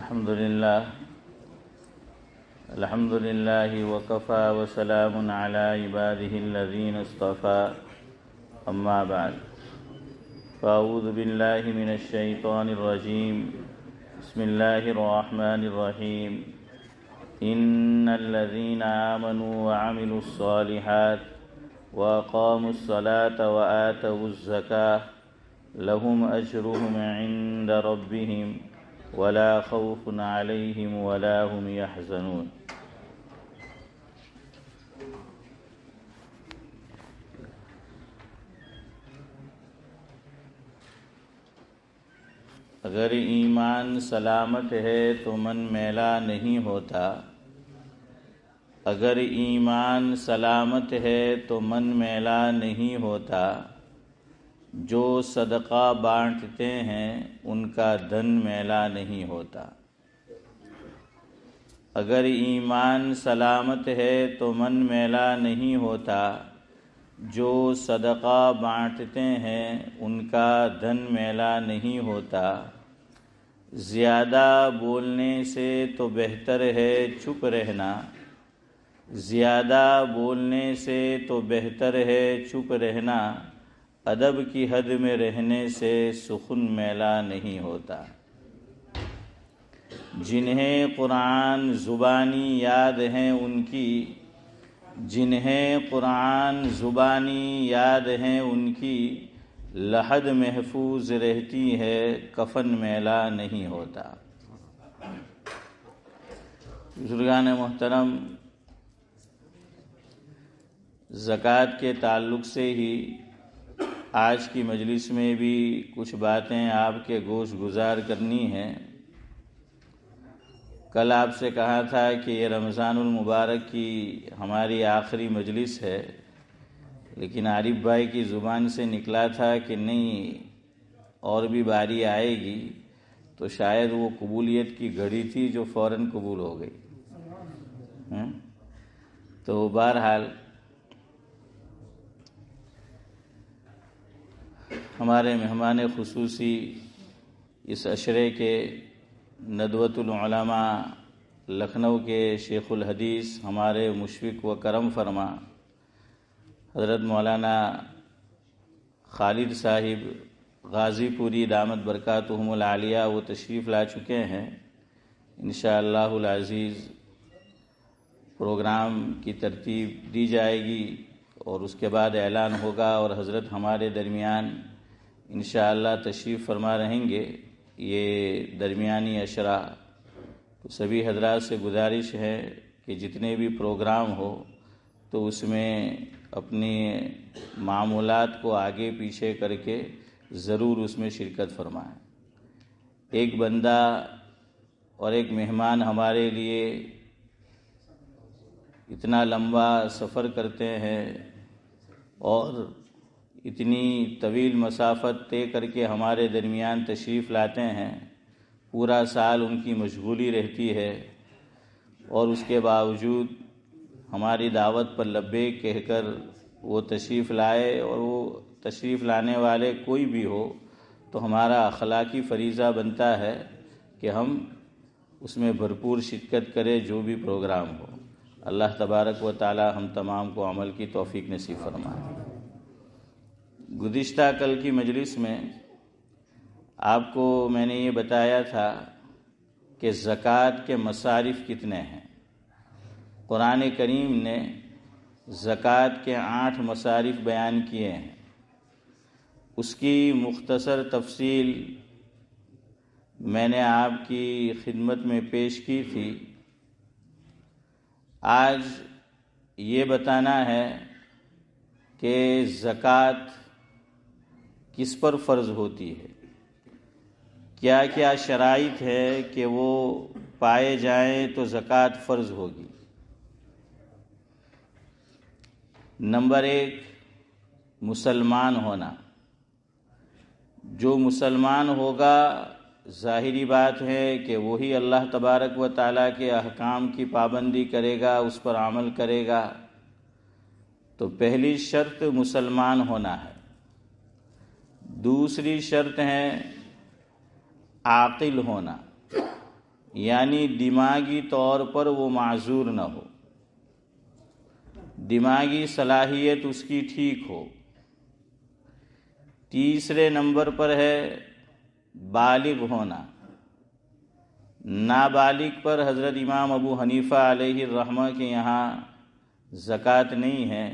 الحمد لله وكفى وسلام على عباده الذين اصطفى أما بعد فأعوذ بالله من الشيطان الرجيم بسم الله الرحمن الرحيم إن الذين آمنوا وعملوا الصالحات وأقاموا الصلاة وآتوا الزكاة لهم أجرهم عند ربهم ولا خوف عليهم ولا هم يحزنون۔ اگر ایمان سلامت ہے تو من میلا نہیں ہوتا، اگر ایمان سلامت ہے تو من میلا نہیں ہوتا، جو صدقہ بانٹتے ہیں ان کا دھن میلا نہیں ہوتا۔ اگر ایمان سلامت ہے تو من میلا نہیں ہوتا، جو صدقہ بانٹتے ہیں ان کا دھن میلا نہیں ہوتا۔ زیادہ بولنے سے تو بہتر ہے چپ رہنا، زیادہ بولنے سے تو بہتر ہے چپ رہنا، ادب کی حد میں رہنے سے سخن میلا نہیں ہوتا۔ جنہیں قرآن زبانی یاد ہیں ان کی، جنہیں قرآن زبانی یاد ہیں ان کی، لحد محفوظ رہتی ہے کفن میلا نہیں ہوتا۔ بزرگان محترم، زکوٰۃ کے تعلق سے ہی آج کی مجلس میں بھی کچھ باتیں آپ کے گوش گزار کرنی ہیں۔ کل آپ سے کہا تھا کہ یہ رمضان المبارک کی ہماری آخری مجلس ہے، لیکن عارف بھائی کی زبان سے نکلا تھا کہ نہیں اور بھی باری آئے گی، تو شاید وہ قبولیت کی گھڑی تھی جو فوراً قبول ہو گئی۔ تو بہرحال ہمارے مہمان خصوصی اس عشرے کے ندوۃ العلماء لکھنؤ کے شیخ الحدیث ہمارے مشفق و کرم فرما حضرت مولانا خالد صاحب غازی پوری دامت برکاتہم العالیہ وہ تشریف لا چکے ہیں۔ انشاءاللہ العزیز پروگرام کی ترتیب دی جائے گی اور اس کے بعد اعلان ہوگا، اور حضرت ہمارے درمیان انشاءاللہ تشریف فرما رہیں گے۔ یہ درمیانی عشرہ، تو سبھی حضرات سے گزارش ہے کہ جتنے بھی پروگرام ہو تو اس میں اپنی معمولات کو آگے پیچھے کر کے ضرور اس میں شرکت فرمائیں۔ ایک بندہ اور ایک مہمان ہمارے لیے اتنا لمبا سفر کرتے ہیں اور اتنی طویل مسافت طے کر کے ہمارے درمیان تشریف لاتے ہیں، پورا سال ان کی مشغولی رہتی ہے، اور اس کے باوجود ہماری دعوت پر لبیک کہہ کر وہ تشریف لائے، اور وہ تشریف لانے والے کوئی بھی ہو تو ہمارا اخلاقی فریضہ بنتا ہے کہ ہم اس میں بھرپور شرکت کریں جو بھی پروگرام ہو۔ اللہ تبارک و تعالی ہم تمام کو عمل کی توفیق نصیب فرمائے۔ گزشتہ کل کی مجلس میں آپ کو میں نے یہ بتایا تھا کہ زکوٰۃ کے مصارف کتنے ہیں۔ قرآن کریم نے زکوٰۃ کے 8 مصارف بیان کیے ہیں۔ اس کی مختصر تفصیل میں نے آپ کی خدمت میں پیش کی تھی۔ آج یہ بتانا ہے کہ زکوٰۃ کس پر فرض ہوتی ہے، کیا کیا شرائط ہے کہ وہ پائے جائیں تو زکوٰۃ فرض ہوگی۔ نمبر 1، مسلمان ہونا۔ جو مسلمان ہوگا ظاہری بات ہے کہ وہی اللہ تبارک و تعالیٰ کے احکام کی پابندی کرے گا، اس پر عمل کرے گا۔ تو پہلی شرط مسلمان ہونا ہے۔ دوسری شرط ہے عاقل ہونا، یعنی دماغی طور پر وہ معذور نہ ہو، دماغی صلاحیت اس کی ٹھیک ہو۔ تیسرے نمبر پر ہے بالغ ہونا۔ نابالغ پر حضرت امام ابو حنیفہ علیہ الرحمہ کے یہاں زکوٰۃ نہیں ہے۔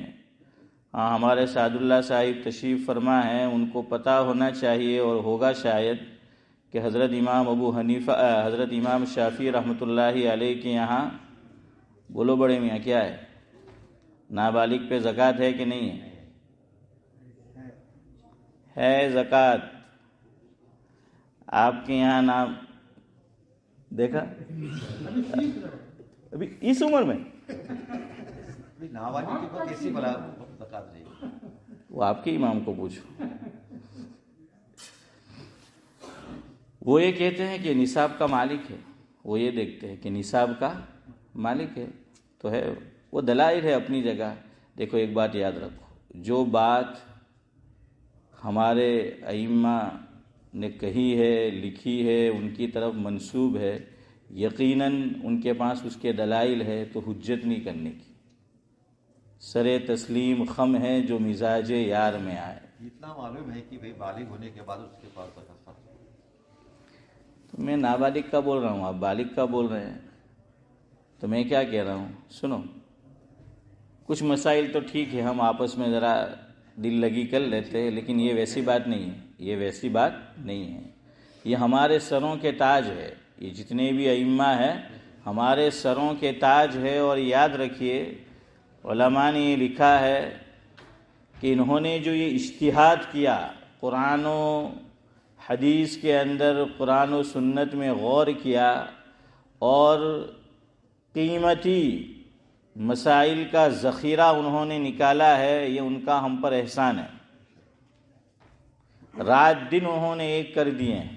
ہاں، ہمارے سعد اللہ صاحب تشریف فرما ہیں، ان کو پتہ ہونا چاہیے اور ہوگا شاید کہ حضرت امام شافعی رحمۃ اللہ علیہ کے یہاں، بولو بڑے میاں، کیا ہے؟ نابالغ پہ زکوٰۃ ہے کہ نہیں ہے زکوٰۃ؟ آپ کے یہاں نام دیکھا ابھی اس عمر میں وہ آپ کے امام کو پوچھو۔ وہ یہ کہتے ہیں کہ نصاب کا مالک ہے، وہ یہ دیکھتے ہیں کہ نصاب کا مالک ہے تو ہے، وہ دلائل ہے اپنی جگہ۔ دیکھو ایک بات یاد رکھو، جو بات ہمارے ائمہ نے کہی ہے، لکھی ہے، ان کی طرف منسوب ہے، یقیناً ان کے پاس اس کے دلائل ہے، تو حجت نہیں کرنے کی، سر تسلیم خم ہے جو مزاج یار میں آئے۔ اتنا معلوم ہے کہ بھئی بالغ ہونے کے بعد اس کے پاس زکوٰۃ۔ تو میں نابالغ کا بول رہا ہوں، آپ بالغ کا بول رہے ہیں، تو میں کیا کہہ رہا ہوں؟ سنو، کچھ مسائل تو ٹھیک ہے ہم آپس میں ذرا دل لگی کر لیتے ہیں، لیکن یہ ویسی بات نہیں ہے، یہ ویسی بات نہیں ہے۔ یہ ہمارے سروں کے تاج ہے، یہ جتنے بھی ائمہ ہیں ہمارے سروں کے تاج ہے۔ اور یاد رکھیے، علماء نے یہ لکھا ہے کہ انہوں نے جو یہ اجتہاد کیا، قرآن و حدیث کے اندر، قرآن و سنت میں غور کیا اور قیمتی مسائل کا ذخیرہ انہوں نے نکالا ہے، یہ ان کا ہم پر احسان ہے۔ رات دن انہوں نے ایک کر دیے ہیں۔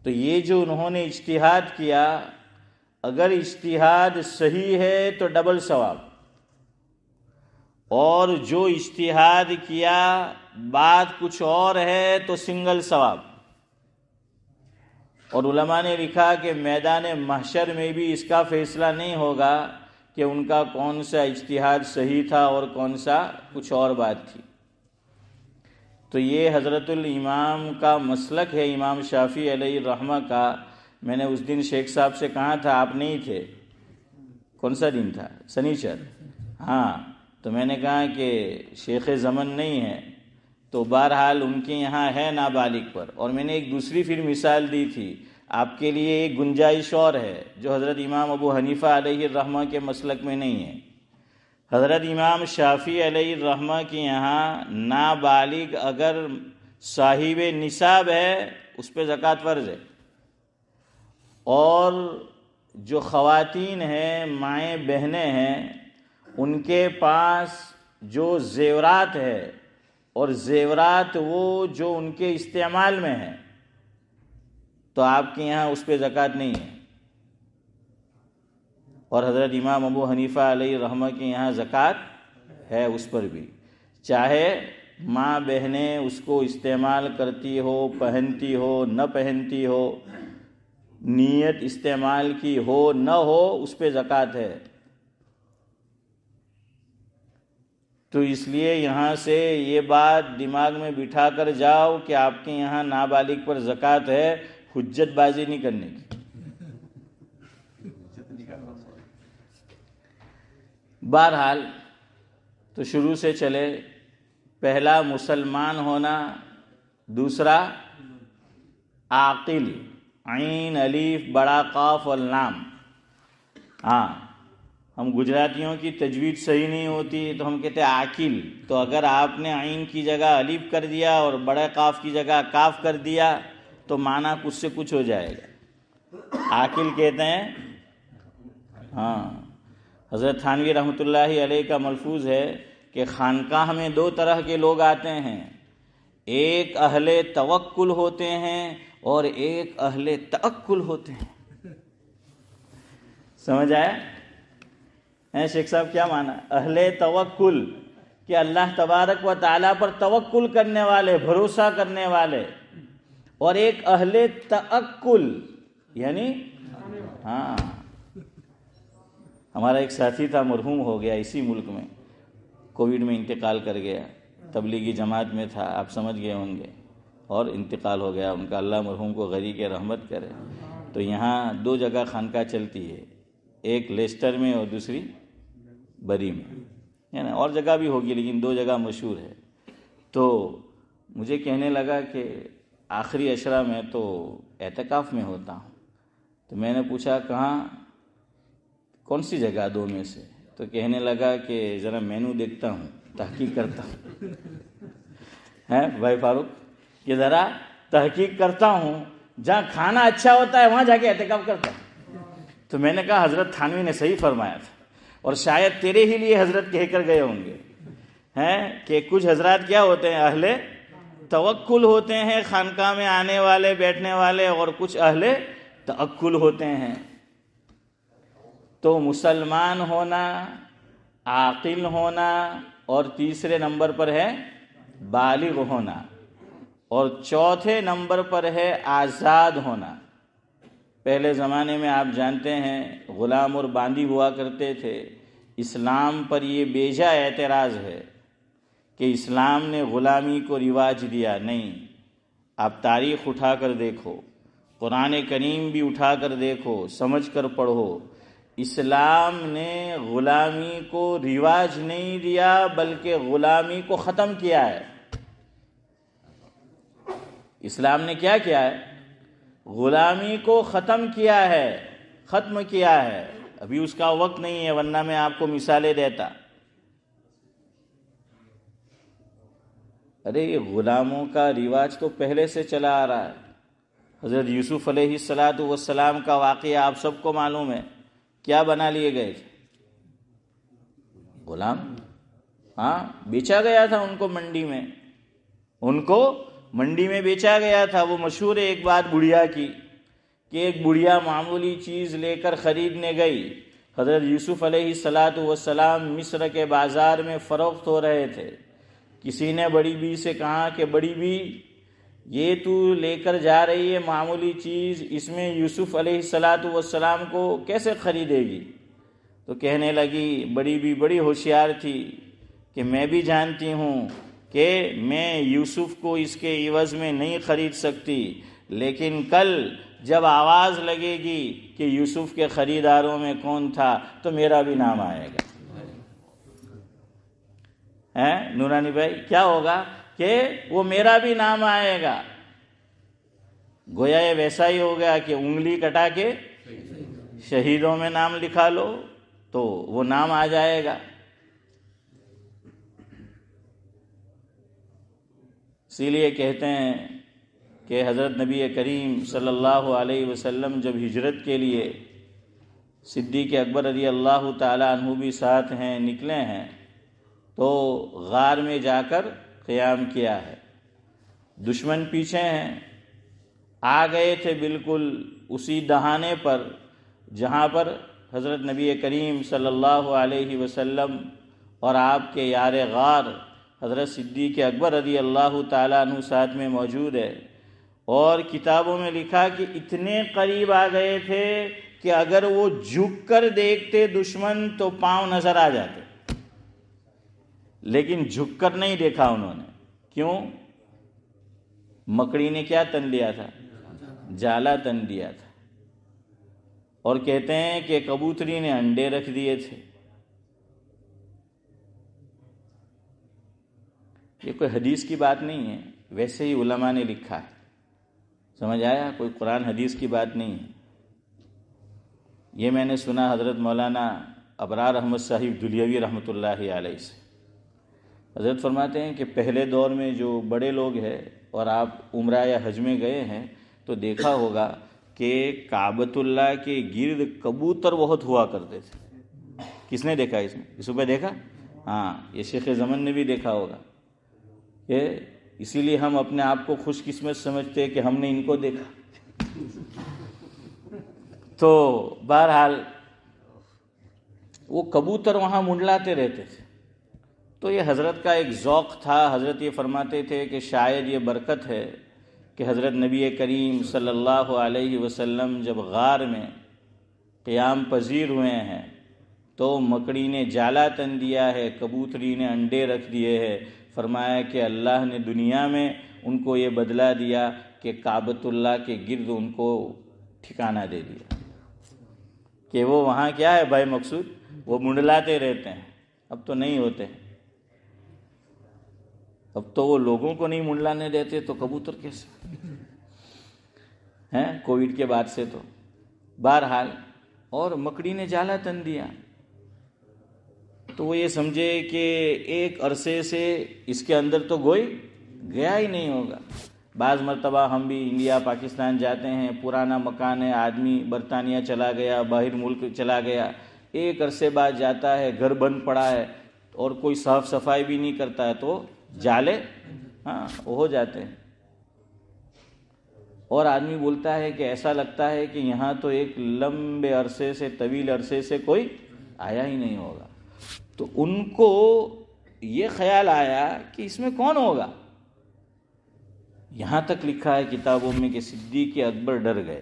تو یہ جو انہوں نے اجتہاد کیا، اگر اجتہاد صحیح ہے تو ڈبل ثواب، اور جو اجتہاد کیا بات کچھ اور ہے تو سنگل ثواب۔ اور علماء نے لکھا کہ میدان محشر میں بھی اس کا فیصلہ نہیں ہوگا کہ ان کا کون سا اجتہاد صحیح تھا اور کون سا کچھ اور بات تھی۔ تو یہ حضرت الامام کا مسلک ہے، امام شافعی علیہ الرحمہ کا۔ میں نے اس دن شیخ صاحب سے کہا تھا، آپ نہیں تھے، کون سا دن تھا؟ سنیچر، ہاں، تو میں نے کہا کہ شیخ زمن نہیں ہے، تو بہرحال ان کے یہاں ہے نابالغ پر۔ اور میں نے ایک دوسری پھر مثال دی تھی، آپ کے لیے ایک گنجائش اور ہے جو حضرت امام ابو حنیفہ علیہ الرحمہ کے مسلک میں نہیں ہے۔ حضرت امام شافعی علیہ الرحمہ کے یہاں نابالغ اگر صاحب نصاب ہے اس پہ زکوٰۃ فرض ہے، اور جو خواتین ہیں، مائیں بہنیں ہیں، ان کے پاس جو زیورات ہے، اور زیورات وہ جو ان کے استعمال میں ہیں، تو آپ کے یہاں اس پہ زکوٰۃ نہیں ہے۔ اور حضرت امام ابو حنیفہ علیہ الرحمہ کے یہاں زکوٰۃ ہے اس پر بھی، چاہے ماں بہنیں اس کو استعمال کرتی ہو، پہنتی ہو، نہ پہنتی ہو، نیت استعمال کی ہو نہ ہو، اس پہ زکوٰۃ ہے۔ تو اس لیے یہاں سے یہ بات دماغ میں بٹھا کر جاؤ کہ آپ کے یہاں نابالغ پر زکوٰۃ ہے، حجت بازی نہیں کرنے کی۔ بہرحال تو شروع سے چلے، پہلا مسلمان ہونا، دوسرا عاقل، عین الف بڑا قاف واللام۔ ہاں، ہم گجراتیوں کی تجوید صحیح نہیں ہوتی تو ہم کہتے ہیں عاقل، تو اگر آپ نے عین کی جگہ الف کر دیا اور بڑے قاف کی جگہ کاف کر دیا تو معنی کچھ سے کچھ ہو جائے گا۔ عاقل کہتے ہیں، ہاں، حضرت تھانوی رحمۃ اللہ علیہ کا ملفوظ ہے کہ خانقاہ میں دو طرح کے لوگ آتے ہیں، ایک اہل توکل ہوتے ہیں اور ایک اہل تعقل ہوتے ہیں۔ سمجھ آیا شیخ صاحب کیا معنی؟ اہل توکل کہ اللہ تبارک و تعالیٰ پر توکل کرنے والے، بھروسہ کرنے والے، اور ایک اہل تعقل یعنی ہاں، ہمارا ایک ساتھی تھا، مرحوم ہو گیا اسی ملک میں، کووڈ میں انتقال کر گیا، تبلیغی جماعت میں تھا، آپ سمجھ گئے ہوں گے، اور انتقال ہو گیا ان کا، اللہ مرحوم کو غریق رحمت کرے۔ تو یہاں 2 جگہ خانقاہ چلتی ہے، ایک لیسٹر میں اور دوسری بری میں، یعنی اور جگہ بھی ہوگی لیکن 2 جگہ مشہور ہے۔ تو مجھے کہنے لگا کہ آخری عشرہ میں تو اعتکاف میں ہوتا ہوں۔ تو میں نے پوچھا کہاں، کون سی جگہ 2 میں سے؟ تو کہنے لگا کہ ذرا مینو دیکھتا ہوں، تحقیق کرتا ہوں ہے بھائی فاروق، کہ ذرا تحقیق کرتا ہوں، جہاں کھانا اچھا ہوتا ہے وہاں جا کے اعتکاف کرتا ہوں۔ تو میں نے کہا حضرت تھانوی نے صحیح فرمایا تھا، اور شاید تیرے ہی لیے حضرت کہہ کر گئے ہوں گے ہیں کہ کچھ حضرات کیا ہوتے ہیں، اہل توکل ہوتے ہیں، خانقاہ میں آنے والے بیٹھنے والے، اور کچھ اہل تأکل ہوتے ہیں۔ تو مسلمان ہونا، عاقل ہونا، اور تیسرے نمبر پر ہے بالغ ہونا، اور چوتھے نمبر پر ہے آزاد ہونا۔ پہلے زمانے میں آپ جانتے ہیں غلام اور باندی ہوا کرتے تھے۔ اسلام پر یہ بیجا اعتراض ہے کہ اسلام نے غلامی کو رواج دیا، نہیں۔ آپ تاریخ اٹھا کر دیکھو، قرآن کریم بھی اٹھا کر دیکھو، سمجھ کر پڑھو، اسلام نے غلامی کو رواج نہیں دیا بلکہ غلامی کو ختم کیا ہے۔ اسلام نے کیا کیا ہے؟ غلامی کو ختم کیا ہے، ختم کیا ہے۔ ابھی اس کا وقت نہیں ہے ورنہ میں آپ کو مثالیں دیتا۔ ارے یہ غلاموں کا رواج تو پہلے سے چلا آ رہا ہے۔ حضرت یوسف علیہ السلام کا واقعہ آپ سب کو معلوم ہے، کیا بنا لیے گئے تھے؟ غلام، ہاں، بیچا گیا تھا ان کو منڈی میں، ان کو منڈی میں بیچا گیا تھا۔ وہ مشہور ہے ایک بات بڑھیا کی، کہ ایک بڑھیا معمولی چیز لے کر خریدنے گئی، حضرت یوسف علیہ السلام مصر کے بازار میں فروخت ہو رہے تھے۔ کسی نے بڑی بی سے کہا کہ بڑی بی، یہ تو لے کر جا رہی ہے معمولی چیز، اس میں یوسف علیہ السلام کو کیسے خریدے گی؟ تو کہنے لگی بڑی بی بڑی ہوشیار تھی کہ میں بھی جانتی ہوں کہ میں یوسف کو اس کے عوض میں نہیں خرید سکتی، لیکن کل جب آواز لگے گی کہ یوسف کے خریداروں میں کون تھا تو میرا بھی نام آئے گا۔ نورانی بھائی، کیا ہوگا کہ وہ میرا بھی نام آئے گا۔ گویا یہ ویسا ہی ہو گیا کہ انگلی کٹا کے شہیدوں میں نام لکھا لو تو وہ نام آ جائے گا۔ اسی لیے کہتے ہیں کہ حضرت نبی کریم صلی اللہ علیہ وسلم جب ہجرت کے لیے، صدیق اکبر رضی اللہ تعالی عنہ بھی ساتھ ہیں، نکلے ہیں، تو غار میں جا کر قیام کیا ہے۔ دشمن پیچھے ہیں، آ گئے تھے بالکل اسی دہانے پر جہاں پر حضرت نبی کریم صلی اللہ علیہ وسلم اور آپ کے یار غار حضرت صدیق اکبر رضی اللہ تعالیٰ عنہ ساتھ میں موجود ہے۔ اور کتابوں میں لکھا کہ اتنے قریب آ گئے تھے کہ اگر وہ جھک کر دیکھتے دشمن تو پاؤں نظر آ جاتے، لیکن جھک کر نہیں دیکھا انہوں نے۔ کیوں؟ مکڑی نے کیا تن لیا تھا؟ جالا تن دیا تھا۔ اور کہتے ہیں کہ کبوتری نے انڈے رکھ دیے تھے۔ یہ کوئی حدیث کی بات نہیں ہے، ویسے ہی علماء نے لکھا ہے، سمجھ آیا؟ کوئی قرآن حدیث کی بات نہیں ہے۔ یہ میں نے سنا حضرت مولانا ابرار احمد صاحب دلیوی رحمۃ اللہ علیہ سے۔ حضرت فرماتے ہیں کہ پہلے دور میں جو بڑے لوگ ہیں اور آپ عمرہ یا حج میں گئے ہیں تو دیکھا ہوگا کہ کعبۃ اللہ کے گرد کبوتر بہت ہوا کرتے تھے۔ کس نے دیکھا اس پہ دیکھا؟ ہاں، یہ شیخ زمن نے بھی دیکھا ہوگا۔ اسی لیے ہم اپنے آپ کو خوش قسمت سمجھتے ہیں کہ ہم نے ان کو دیکھا۔ تو بہرحال وہ کبوتر وہاں منڈلاتے رہتے تھے۔ تو یہ حضرت کا ایک ذوق تھا۔ حضرت یہ فرماتے تھے کہ شاید یہ برکت ہے کہ حضرت نبی کریم صلی اللہ علیہ وسلم جب غار میں قیام پذیر ہوئے ہیں تو مکڑی نے جالا تن دیا ہے، کبوتری نے انڈے رکھ دیے ہیں. فرمایا کہ اللہ نے دنیا میں ان کو یہ بدلہ دیا کہ کعبۃ اللہ کے گرد ان کو ٹھکانہ دے دیا کہ وہ وہاں کیا ہے بھائی مقصود، وہ منڈلاتے رہتے ہیں. اب تو نہیں ہوتے، اب تو وہ لوگوں کو نہیں منڈلانے دیتے تو کبوتر کیسے ہیں کووڈ کے بعد سے. تو بہرحال اور مکڑی نے جالا تن دیا تو وہ یہ سمجھے کہ ایک عرصے سے اس کے اندر تو کوئی گیا ہی نہیں ہوگا. بعض مرتبہ ہم بھی انڈیا پاکستان جاتے ہیں، پرانا مکان ہے، آدمی برطانیہ چلا گیا، باہر ملک چلا گیا، ایک عرصے بعد جاتا ہے، گھر بند پڑا ہے اور کوئی صاف صفائی بھی نہیں کرتا ہے تو جالے ہو جاتے ہیں. اور آدمی بولتا ہے کہ ایسا لگتا ہے کہ یہاں تو ایک لمبے عرصے سے، طویل عرصے سے کوئی آیا ہی نہیں ہوگا. تو ان کو یہ خیال آیا کہ اس میں کون ہوگا. یہاں تک لکھا ہے کتابوں میں کہ صدیق اکبر ڈر گئے.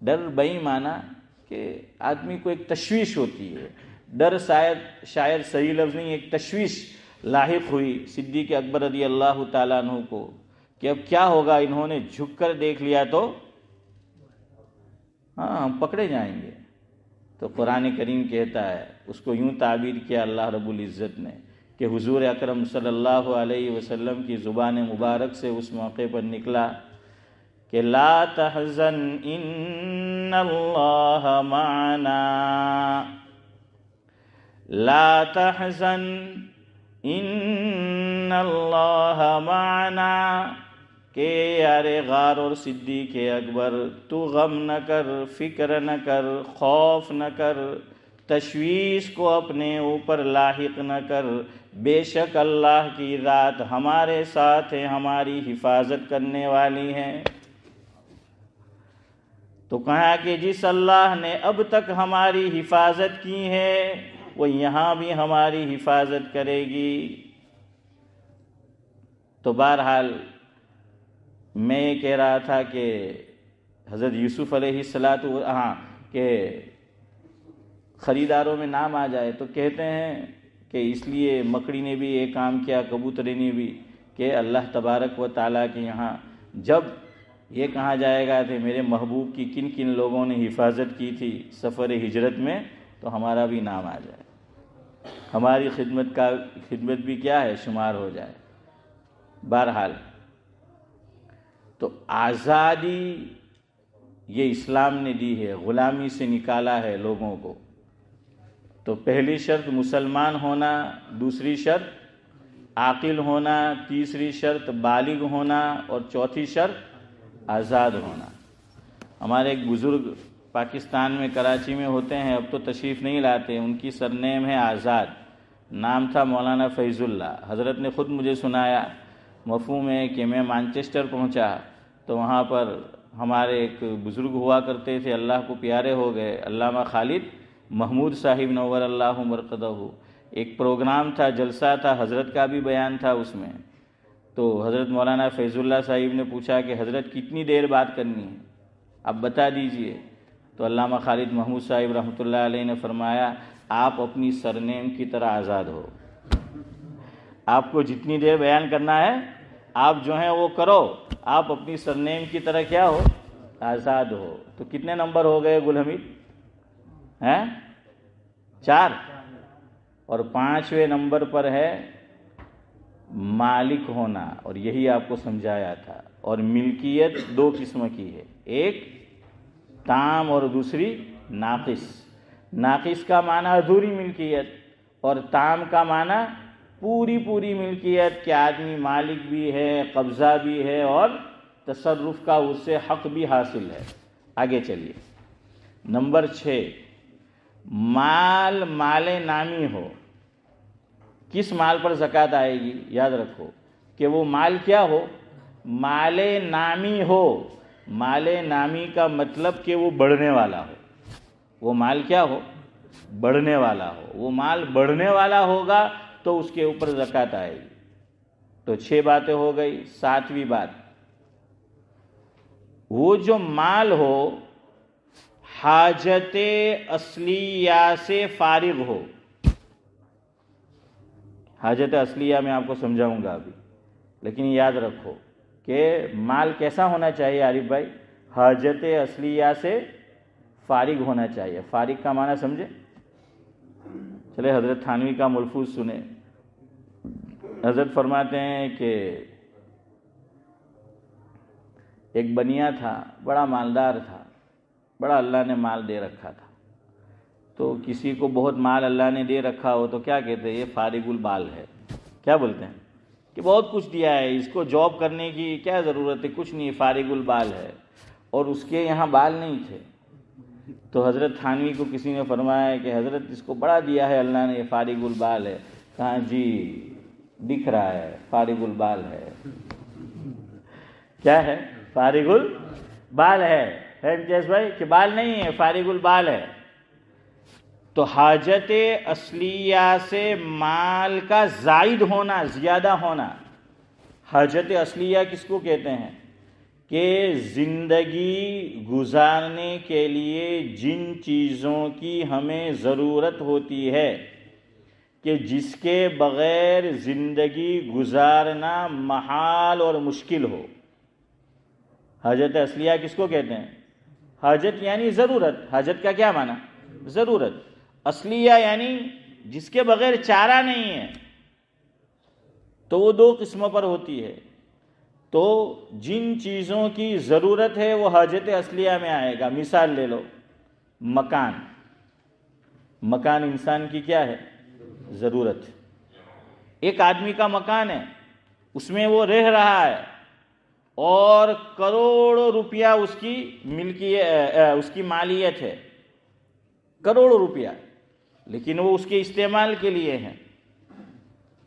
ڈر بئی معنی کہ آدمی کو ایک تشویش ہوتی ہے. ڈر شاید صحیح لفظ نہیں، ایک تشویش لاحق ہوئی صدیق اکبر رضی اللہ تعالیٰ عنہ کو کہ اب کیا ہوگا، انہوں نے جھک کر دیکھ لیا تو ہم پکڑے جائیں گے. تو قرآن کریم کہتا ہے، اس کو یوں تعبیر کیا اللہ رب العزت نے کہ حضور اکرم صلی اللہ علیہ وسلم کی زبان مبارک سے اس موقع پر نکلا کہ لا تحزن ان اللہ معنا، لا تحزن ان اللہ معنا، کہ یار غار اور صدیق اکبر تو غم نہ کر، فکر نہ کر، خوف نہ کر، تشویش کو اپنے اوپر لاحق نہ کر. بے شک اللہ کی ذات ہمارے ساتھ ہے، ہماری حفاظت کرنے والی ہے. تو کہا کہ جس اللہ نے اب تک ہماری حفاظت کی ہے وہ یہاں بھی ہماری حفاظت کرے گی. تو بہرحال میں یہ کہہ رہا تھا کہ حضرت یوسف علیہ السلام کہ خریداروں میں نام آ جائے تو کہتے ہیں کہ اس لیے مکڑی نے بھی یہ کام کیا، کبوتری نے بھی، کہ اللہ تبارک و تعالیٰ کے یہاں جب یہ کہا جائے گا کہ میرے محبوب کی کن کن لوگوں نے حفاظت کی تھی سفر ہجرت میں، تو ہمارا بھی نام آ جائے، ہماری خدمت بھی کیا ہے شمار ہو جائے. بہرحال تو آزادی یہ اسلام نے دی ہے، غلامی سے نکالا ہے لوگوں کو. تو پہلی شرط مسلمان ہونا، دوسری شرط عاقل ہونا، تیسری شرط بالغ ہونا اور چوتھی شرط آزاد ہونا. ہمارے ایک بزرگ پاکستان میں کراچی میں ہوتے ہیں، اب تو تشریف نہیں لاتے، ان کی سرنیم ہے آزاد. نام تھا مولانا فیض اللہ. حضرت نے خود مجھے سنایا، مفہوم ہے کہ میں مانچسٹر پہنچا تو وہاں پر ہمارے ایک بزرگ ہوا کرتے تھے، اللہ کو پیارے ہو گئے، علامہ خالد محمود صاحب نور اللہ مرقدہ. ایک پروگرام تھا، جلسہ تھا، حضرت کا بھی بیان تھا اس میں. تو حضرت مولانا فیض اللہ صاحب نے پوچھا کہ حضرت کتنی دیر بات کرنی ہے، آپ بتا دیجئے. تو علامہ خالد محمود صاحب رحمۃ اللہ علیہ نے فرمایا آپ اپنی سرنیم کی طرح آزاد ہو، آپ کو جتنی دیر بیان کرنا ہے آپ جو ہیں وہ کرو، آپ اپنی سرنیم کی طرح کیا ہو، آزاد ہو. تو کتنے نمبر ہو گئے گل حمید؟ 4. اور 5ویں نمبر پر ہے مالک ہونا، اور یہی آپ کو سمجھایا تھا. اور ملکیت 2 قسم کی ہے، ایک تام اور دوسری ناقص. ناقص کا معنی ادھوری ملکیت اور تام کا معنی پوری ملکیت، کہ آدمی مالک بھی ہے، قبضہ بھی ہے اور تصرف کا اس سے حق بھی حاصل ہے. آگے چلیے. نمبر 6، مال نامی ہو. کس مال پر زکوٰۃ آئے گی؟ یاد رکھو کہ وہ مال کیا ہو، مال نامی ہو. مال نامی کا مطلب کہ وہ بڑھنے والا ہو. وہ مال کیا ہو، بڑھنے والا ہو. وہ مال بڑھنے والا ہوگا تو اس کے اوپر زکوٰۃ آئے گی. تو 6 باتیں ہو گئی. 7ویں بات وہ جو مال ہو حاجت اصلیہ سے فارغ ہو. حاجت اصلیہ میں آپ کو سمجھاؤں گا ابھی، لیکن یاد رکھو کہ مال کیسا ہونا چاہیے عارف بھائی؟ حاجت اصلیہ سے فارغ ہونا چاہیے. فارغ کا معنی سمجھے؟ چلے حضرت تھانوی کا ملفوظ سنیں. حضرت فرماتے ہیں کہ ایک بنیا تھا، بڑا مالدار تھا، بڑا اللہ نے مال دے رکھا تھا. تو کسی کو بہت مال اللہ نے دے رکھا ہو تو کیا کہتے ہیں؟ یہ فارغ البال ہے. کیا بولتے ہیں؟ کہ بہت کچھ دیا ہے، اس کو جاب کرنے کی کیا ضرورت ہے، کچھ نہیں، فارغ البال ہے. اور اس کے یہاں بال نہیں تھے. تو حضرت تھانوی کو کسی نے فرمایا کہ حضرت اس کو بڑا دیا ہے اللہ نے، یہ فارغ البال ہے. کہاں جی دکھ رہا ہے فارغ البال ہے. کیا ہے؟ فارغ البال ہے امتیاز بھائی، کہ بال نہیں ہے، فارغ البال ہے. تو حاجت اصلیہ سے مال کا زائد ہونا، زیادہ ہونا. حاجت اصلیہ کس کو کہتے ہیں؟ کہ زندگی گزارنے کے لیے جن چیزوں کی ہمیں ضرورت ہوتی ہے کہ جس کے بغیر زندگی گزارنا محال اور مشکل ہو. حاجت اصلیہ کس کو کہتے ہیں؟ حاجت یعنی ضرورت. حاجت کا کیا معنی؟ ضرورت. اصلیہ یعنی جس کے بغیر چارہ نہیں ہے. تو وہ دو قسموں پر ہوتی ہے. تو جن چیزوں کی ضرورت ہے وہ حاجت اصلیہ میں آئے گا. مثال لے لو، مکان. مکان انسان کی کیا ہے؟ ضرورت. ایک آدمی کا مکان ہے، اس میں وہ رہ رہا ہے اور کروڑوں روپیہ اس کی اس کی مالیت ہے، کروڑوں روپیہ، لیکن وہ اس کے استعمال کے لیے ہیں.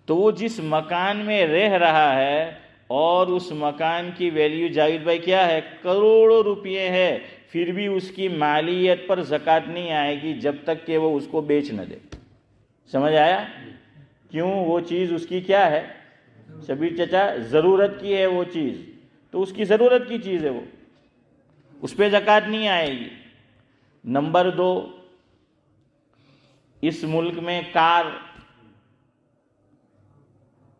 تو وہ جس مکان میں رہ رہا ہے اور اس مکان کی ویلیو جاوید بھائی کیا ہے؟ کروڑوں روپیے ہے، پھر بھی اس کی مالیت پر زکوٰۃ نہیں آئے گی جب تک کہ وہ اس کو بیچ نہ دے. سمجھ آیا؟ کیوں؟ وہ چیز اس کی کیا ہے شبیر چچا؟ ضرورت کی ہے وہ چیز. تو اس کی ضرورت کی چیز ہے، وہ اس پہ زکوٰۃ نہیں آئے گی. نمبر 2، اس ملک میں کار.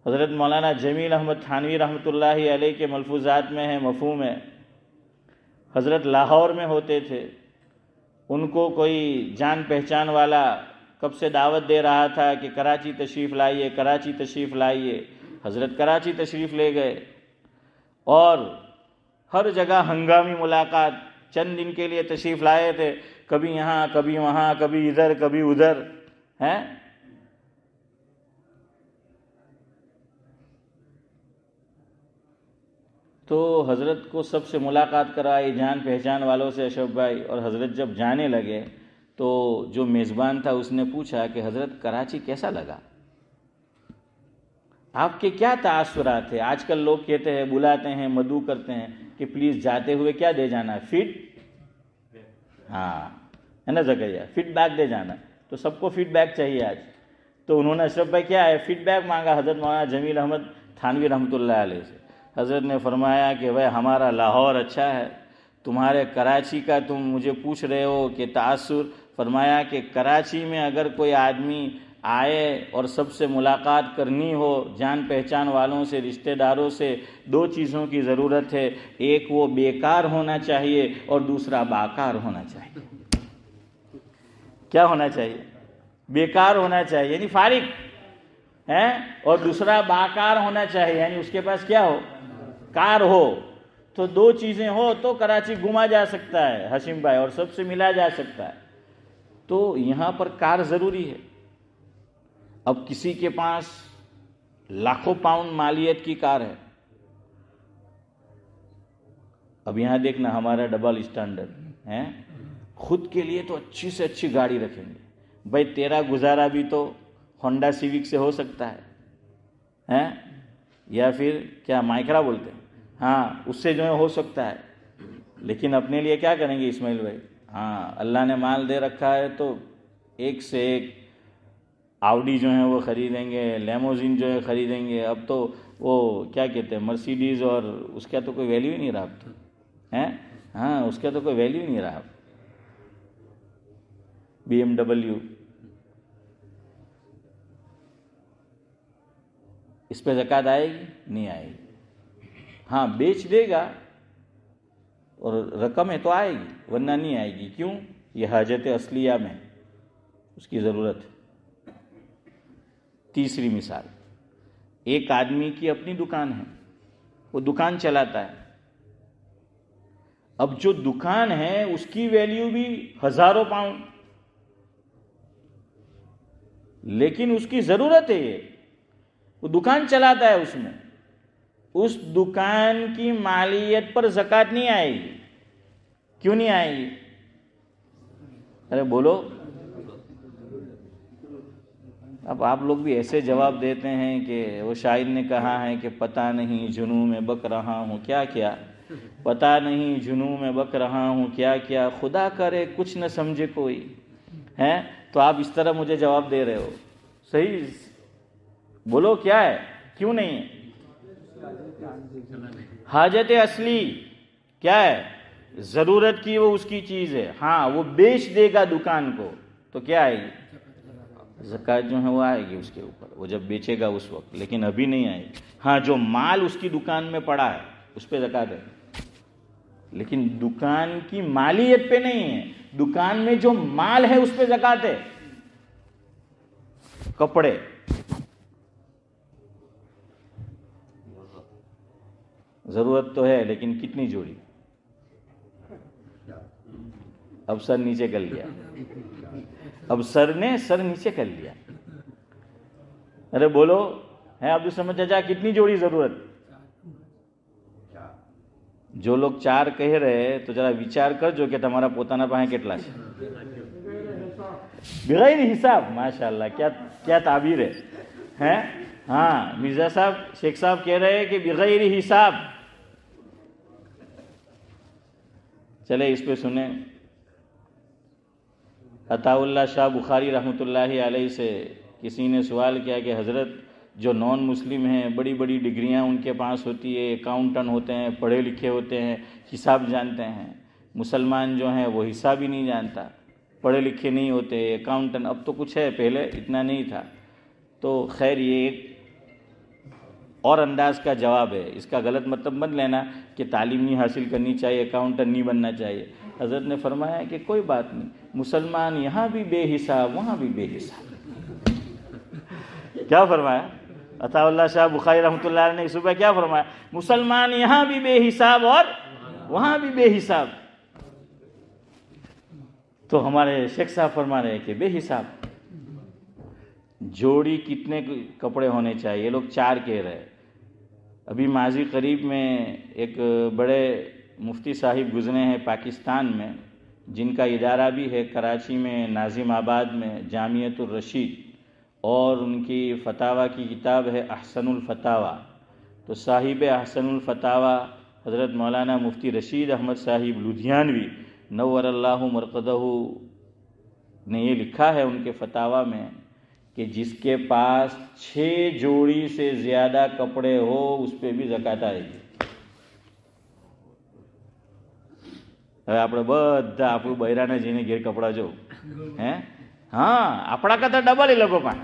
حضرت مولانا جمیل احمد تھانوی رحمۃ اللہ علیہ کے ملفوظات میں ہے، مفہوم ہے. حضرت لاہور میں ہوتے تھے، ان کو کوئی جان پہچان والا کب سے دعوت دے رہا تھا کہ کراچی تشریف لائیے، کراچی تشریف لائیے. حضرت کراچی تشریف لے گئے اور ہر جگہ ہنگامی ملاقات. چند دن کے لیے تشریف لائے تھے، کبھی یہاں کبھی وہاں، کبھی ادھر کبھی ادھر ہیں. تو حضرت کو سب سے ملاقات کرائی، جان پہچان والوں سے اشرف بھائی. اور حضرت جب جانے لگے تو جو میزبان تھا اس نے پوچھا کہ حضرت کراچی کیسا لگا؟ آپ کے کیا تاثرات ہیں؟ آج کل لوگ کہتے ہیں، بلاتے ہیں، مدعو کرتے ہیں کہ پلیز جاتے ہوئے کیا دے جانا؟ فیڈ، ہاں ہے نا زکریا، فیڈ بیک دے جانا. تو سب کو فیڈ بیک چاہیے آج. تو انہوں نے اشرف بھائی کیا ہے فیڈ بیک مانگا حضرت مولانا جمیل احمد تھانوی رحمۃ اللہ علیہ سے. حضرت نے فرمایا کہ بھائی ہمارا لاہور اچھا ہے، تمہارے کراچی کا تم مجھے پوچھ رہے ہو کہ تاثر. فرمایا کہ کراچی میں اگر کوئی آدمی آئے اور سب سے ملاقات کرنی ہو، جان پہچان والوں سے، رشتہ داروں سے، 2 چیزوں کی ضرورت ہے. ایک وہ بیکار ہونا چاہیے اور دوسرا باکار ہونا چاہیے. کیا ہونا چاہیے؟ بیکار ہونا چاہیے یعنی فارغ ہے، اور دوسرا باکار ہونا چاہیے یعنی اس کے پاس کیا ہو؟ کار ہو. تو 2 چیزیں ہو تو کراچی گھوما جا سکتا ہے ہاشم بھائی، اور سب سے ملا جا سکتا ہے. تو یہاں پر کار ضروری ہے. اب کسی کے پاس لاکھوں پاؤنڈ مالیت کی کار ہے. اب یہاں دیکھنا ہمارا ڈبل اسٹینڈرڈ ہے، خود کے لیے تو اچھی سے اچھی گاڑی رکھیں گے. بھائی تیرا گزارا بھی تو ہونڈا سیوک سے ہو سکتا ہے، یا پھر کیا مائکرا بولتے ہیں، ہاں اس سے جو ہے ہو سکتا ہے. لیکن اپنے لیے کیا کریں گے اسماعیل بھائی؟ ہاں اللہ نے مال دے رکھا ہے تو ایک سے ایک آؤڈی جو ہیں وہ خریدیں گے، لیموزین جو ہے خریدیں گے. اب تو وہ کیا کہتے ہیں مرسیڈیز، اور اس کا تو کوئی ویلیو ہی نہیں رہا اب تو. ہاں اس کا تو کوئی ویلیو نہیں رہا. BMW اس پہ زکوٰۃ آئے گی؟ نہیں آئے گی. ہاں بیچ دے گا اور رقم ہے تو آئے گی، ورنہ نہیں آئے گی. کیوں؟ یہ حاجت اصلیہ میں اس کی ضرورت ہے. تیسری مثال، ایک آدمی کی اپنی دکان ہے، وہ دکان چلاتا ہے. اب جو دکان ہے اس کی ویلیو بھی ہزاروں پاؤنڈ، لیکن اس کی ضرورت ہے، یہ وہ دکان چلاتا ہے، اس میں اس دکان کی مالیت پر زکوٰۃ نہیں آئے گی. کیوں نہیں آئے گی؟ ارے بولو. اب آپ لوگ بھی ایسے جواب دیتے ہیں کہ وہ شاعر نے کہا ہے کہ پتہ نہیں جنوں میں بک رہا ہوں کیا کیا، پتہ نہیں جنوں میں بک رہا ہوں کیا کیا، خدا کرے کچھ نہ سمجھے کوئی ہے. تو آپ اس طرح مجھے جواب دے رہے ہو. صحیح بولو کیا ہے، کیوں نہیں ہے؟ حاجت اصلی کیا ہے؟ ضرورت کی، وہ اس کی چیز ہے. ہاں وہ بیچ دے گا دکان کو تو کیا آئے گی؟ زکوٰۃ جو ہے وہ آئے گی اس کے اوپر، وہ جب بیچے گا اس وقت، لیکن ابھی نہیں آئے گی. ہاں جو مال اس کی دکان میں پڑا ہے اس پہ زکوٰۃ ہے، لیکن دکان کی مالیت پہ نہیں ہے. دکان میں جو مال ہے اس پہ زکوٰۃ ہے. کپڑے، ضرورت تو ہے لیکن کتنی جوڑی؟ اب سر نیچے کر لیا، اب سر نے سر نیچے کر لیا. ارے بولو ہے عبدالصمد چچا، کتنی جوڑی ضرورت؟ جو لوگ 4 کہہ رہے تو ذرا વિચાર કરજો کہ તમારા પોતાના પાસે કેટલા છે. بغیر حساب. ماشاءاللہ کیا تعبیر ہے. ہاں مرزا صاحب، شیخ صاحب کہہ رہے ہیں کہ بغیر حساب. چلے اس پہ سنیں. عطا اللہ شاہ بخاری رحمۃ اللہ علیہ سے کسی نے سوال کیا کہ حضرت جو نان مسلم ہیں، بڑی بڑی ڈگریاں ان کے پاس ہوتی ہے، اکاؤنٹنٹ ہوتے ہیں، پڑھے لکھے ہوتے ہیں، حساب جانتے ہیں. مسلمان جو ہیں وہ حساب ہی نہیں جانتا، پڑھے لکھے نہیں ہوتے، اکاؤنٹنٹ. اب تو کچھ ہے، پہلے اتنا نہیں تھا. تو خیر یہ ایک اور انداز کا جواب ہے. اس کا غلط مطلب مت لینا کہ تعلیم نہیں حاصل کرنی چاہیے، اکاؤنٹنٹ نہیں بننا چاہیے. حضرت نے فرمایا کہ کوئی بات نہیں، مسلمان یہاں بھی بے حساب وہاں بھی بے حساب. کیا فرمایا عطا اللہ شاہ بخاری رحمۃ اللہ علیہ نے اس پہ؟ کیا فرمایا؟ مسلمان یہاں بھی بے حساب اور وہاں بھی بے حساب. تو ہمارے شیخ صاحب فرما رہے ہیں کہ بے حساب. جوڑی کتنے کپڑے ہونے چاہیے؟ لوگ 4 کہہ رہے. ابھی ماضی قریب میں ایک بڑے مفتی صاحب گزرے ہیں پاکستان میں، جن کا ادارہ بھی ہے کراچی میں، ناظم آباد میں، جامعۃ الرشید، اور ان کی فتاوی کی کتاب ہے احسن الفتاوی. تو صاحب احسن الفتاوی حضرت مولانا مفتی رشید احمد صاحب لدھیانوی نور اللہ مرقدہ نے یہ لکھا ہے ان کے فتاوی میں کہ جس کے پاس 6 جوڑی سے زیادہ کپڑے ہو اس پہ بھی زکوٰۃ آئے گی. હવે આપણે બધા આપણું બૈરાને જઈને ઘેર કપડા જો હે, હા આપણા કરતા ડબલ એ લોકો પાસે.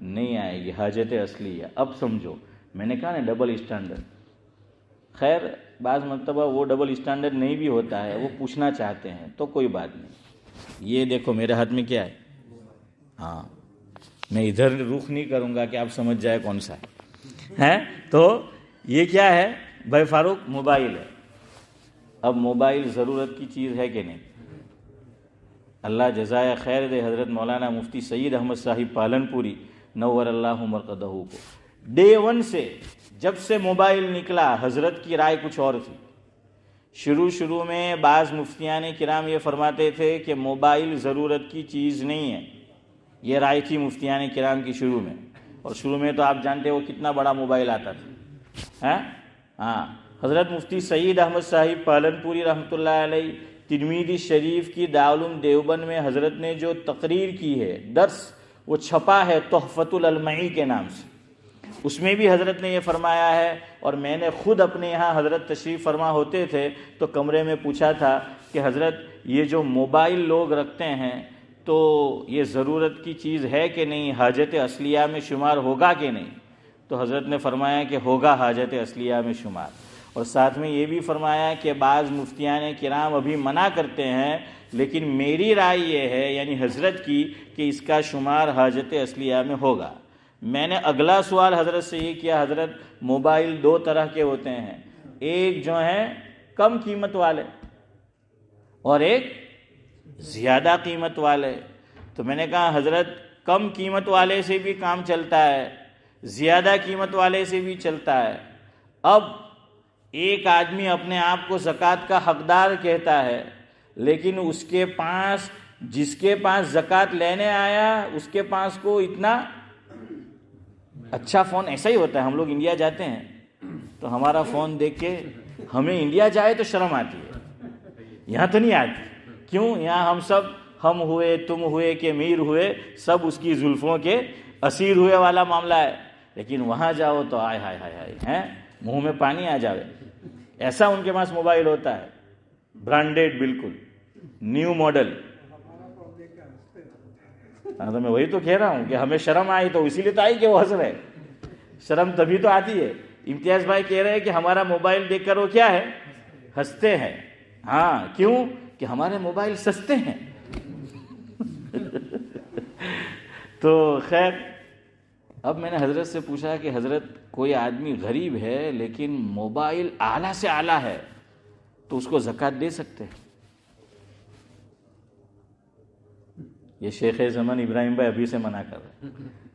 نہیں آئے گی حاجت اصلیہ. اب سمجھو میں نے کہا نا ڈبل اسٹینڈرڈ. خیر بعض مرتبہ وہ ڈبل اسٹینڈرڈ نہیں بھی ہوتا ہے, وہ پوچھنا چاہتے ہیں تو کوئی بات نہیں. یہ دیکھو میرے ہاتھ میں کیا ہے, ہاں میں ادھر رخ نہیں کروں گا کہ آپ سمجھ جائے کون سا ہے. تو یہ کیا ہے بھائی فاروق؟ موبائل ہے. اب موبائل ضرورت کی چیز ہے کہ نہیں؟ اللہ جزائے خیر دے حضرت مولانا مفتی سید احمد صاحب پالنپوری نور اللہ مرقدہ کو ڈے ون سے جب سے موبائل نکلا حضرت کی رائے کچھ اور تھی. شروع میں بعض مفتیان کرام یہ فرماتے تھے کہ موبائل ضرورت کی چیز نہیں ہے. یہ رائے تھی مفتیان کرام کی شروع میں. اور شروع میں تو آپ جانتے وہ کتنا بڑا موبائل آتا تھا. ہاں حضرت مفتی سید احمد صاحب پالنپوری رحمۃ اللہ علیہ ترمذی شریف کی دارالعلوم دیوبند میں حضرت نے جو تقریر کی ہے, درس, وہ چھپا ہے تحفۃ الالمعی کے نام سے. اس میں بھی حضرت نے یہ فرمایا ہے. اور میں نے خود اپنے یہاں حضرت تشریف فرما ہوتے تھے تو کمرے میں پوچھا تھا کہ حضرت یہ جو موبائل لوگ رکھتے ہیں تو یہ ضرورت کی چیز ہے کہ نہیں, حاجت اصلیہ میں شمار ہوگا کہ نہیں؟ تو حضرت نے فرمایا کہ ہوگا حاجت اصلیہ میں شمار. اور ساتھ میں یہ بھی فرمایا کہ بعض مفتیان کرام ابھی منع کرتے ہیں, لیکن میری رائے یہ ہے یعنی حضرت کی کہ اس کا شمار حاجت اصلیہ میں ہوگا. میں نے اگلا سوال حضرت سے یہ کیا, حضرت موبائل دو طرح کے ہوتے ہیں, ایک جو ہیں کم قیمت والے اور ایک زیادہ قیمت والے. تو میں نے کہا حضرت کم قیمت والے سے بھی کام چلتا ہے, زیادہ قیمت والے سے بھی چلتا ہے. اب ایک آدمی اپنے آپ کو زکوٰۃ کا حقدار کہتا ہے, لیکن اس کے پاس جس کے پاس زکوٰۃ لینے آیا اس کے پاس کو اتنا اچھا فون, ایسا ہی ہوتا ہے. ہم لوگ انڈیا جاتے ہیں تو ہمارا فون دیکھ کے ہمیں انڈیا جائے تو شرم آتی ہے, یہاں تو نہیں آتی. کیوں؟ یہاں ہم سب ہم ہوئے تم ہوئے کہ میر ہوئے سب اس کی زلفوں کے اسیر ہوئے والا معاملہ ہے. لیکن وہاں جاؤ تو آئے ہائے ہائے ہائے ہیں, منہ میں پانی آ جاوے. ایسا ان کے پاس موبائل ہوتا ہے, برانڈیڈ, بالکل نیو ماڈل. ہاں تو میں وہی تو کہہ رہا ہوں کہ ہمیں شرم آئی تو اسی لیے تو آئی کہ وہ ہنس رہے. شرم تبھی تو آتی ہے. امتیاز بھائی کہہ رہے ہیں کہ ہمارا موبائل دیکھ کر وہ کیا ہے, ہنستے ہیں. ہاں کیوں؟ کہ ہمارے موبائل سستے ہیں. تو خیر اب میں نے حضرت سے پوچھا کہ حضرت کوئی آدمی غریب ہے لیکن موبائل اعلیٰ سے اعلیٰ ہے تو اس کو زکوٰۃ دے سکتے ہیں؟ یہ شیخ زمن ابراہیم بھائی ابھی سے منع کر رہے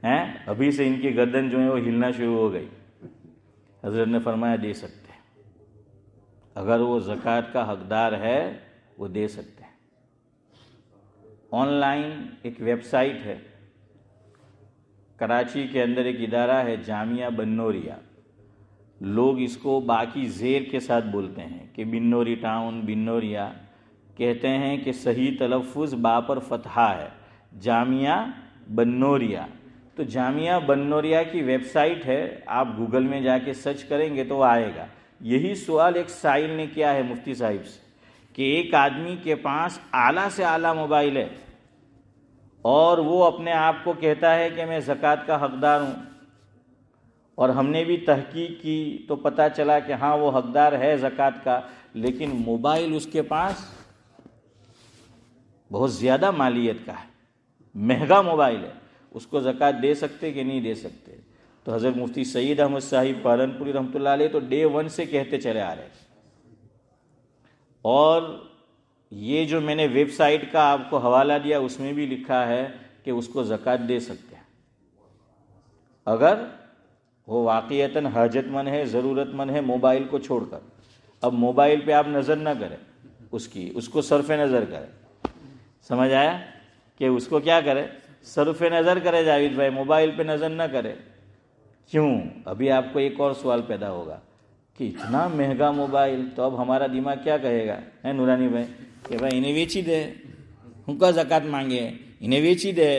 ہیں, ابھی سے ان کی گردن جو ہے وہ ہلنا شروع ہو گئی. حضرت نے فرمایا دے سکتے ہیں, اگر وہ زکوٰۃ کا حقدار ہے وہ دے سکتے ہیں. آن لائن ایک ویب سائٹ ہے کراچی کے اندر, ایک ادارہ ہے جامعہ بنوریا. لوگ اس کو باقی زیر کے ساتھ بولتے ہیں کہ بنوری ٹاؤن, بنوریا. کہتے ہیں کہ صحیح تلفظ با پر فتحہ ہے, جامعہ بنوریا. تو جامعہ بنوریا کی ویب سائٹ ہے, آپ گوگل میں جا کے سرچ کریں گے تو وہ آئے گا. یہی سوال ایک سائل نے کیا ہے مفتی صاحب سے کہ ایک آدمی کے پاس اعلیٰ سے اعلیٰ موبائل ہے اور وہ اپنے آپ کو کہتا ہے کہ میں زکوٰۃ کا حقدار ہوں, اور ہم نے بھی تحقیق کی تو پتہ چلا کہ ہاں وہ حقدار ہے زکوٰۃ کا, لیکن موبائل اس کے پاس بہت زیادہ مالیت کا ہے, مہنگا موبائل ہے, اس کو زکوٰۃ دے سکتے کہ نہیں دے سکتے؟ تو حضرت مفتی سید احمد صاحب پالنپوری رحمۃ اللہ علیہ تو ڈے ون سے کہتے چلے آ رہے. اور یہ جو میں نے ویب سائٹ کا آپ کو حوالہ دیا اس میں بھی لکھا ہے کہ اس کو زکوٰۃ دے سکتے ہیں اگر وہ واقعتاً حاجت مند ہے, ضرورت مند ہے, موبائل کو چھوڑ کر. اب موبائل پہ آپ نظر نہ کریں, اس کو صرف نظر کریں. سمجھ آیا کہ اس کو کیا کرے, صرف نظر کرے. جاوید بھائی موبائل پہ نظر نہ کرے. کیوں؟ ابھی آپ کو ایک اور سوال پیدا ہوگا کہ اتنا مہنگا موبائل, تو اب ہمارا دماغ کیا کہے گا ہے نورانی بھائی کہ بھائی انہیں ویچی دے, ہوں کا زکوٰۃ مانگے, انہیں ویچی دے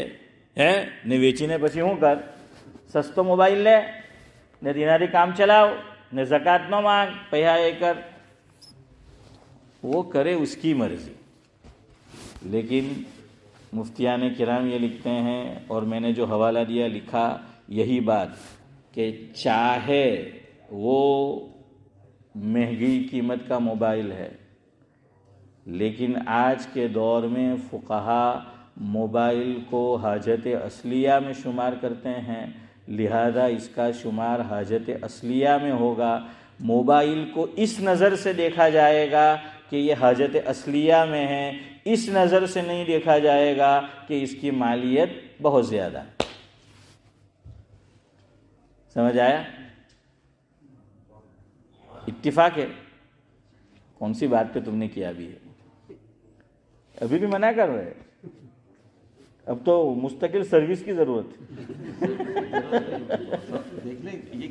ہے نے ویچی نے پچھی ہوں کر سستو موبائل لے نے دیناری کام چلاؤ نے زکوٰۃ نہ مانگ پیسہ لے کر. وہ کرے اس کی مرضی, لیکن مفتیان کرام یہ لکھتے ہیں، اور میں نے جو حوالہ دیا لکھا یہی بات، کہ چاہے وہ مہنگی قیمت کا موبائل ہے، لیکن آج کے دور میں فقہا موبائل کو حاجت اصلیہ میں شمار کرتے ہیں، لہذا اس کا شمار حاجت اصلیہ میں ہوگا۔ موبائل کو اس نظر سے دیکھا جائے گا کہ یہ حاجت اصلیہ میں ہے، اس نظر سے نہیں دیکھا جائے گا کہ اس کی مالیت بہت زیادہ۔ سمجھ آیا؟ اتفاق ہے؟ کون سی بات پہ تم نے کیا بھی ہے؟ ابھی بھی منع کر رہے؟ اب تو مستقل سروس کی ضرورت ہے۔ دیکھنے یہ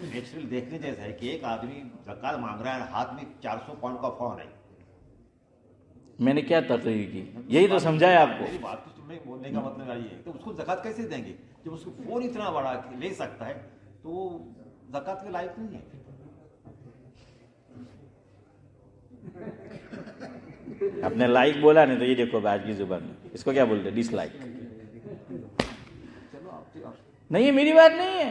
نیچرل دیکھنے جیسا ہے کہ ایک آدمی زکات مانگ رہا ہے، ہاتھ میں 400 پاؤنڈ کا فون ہے۔ میں نے کیا تقریر کی؟ یہی تو سمجھایا آپ کو۔ میری بات میں بولنے کا مطلب یہ ہے کہ اس کو زکات کیسے دیں گے جب اس کو فون اتنا بڑا لے سکتا ہے تو وہ زکات کے لائق نہیں ہے۔ آپ نے لائک بولا نہیں تو یہ دیکھو آج کی زبان میں اس کو کیا بولتے ہیں؟ ڈس لائک۔ نہیں، یہ میری بات نہیں ہے،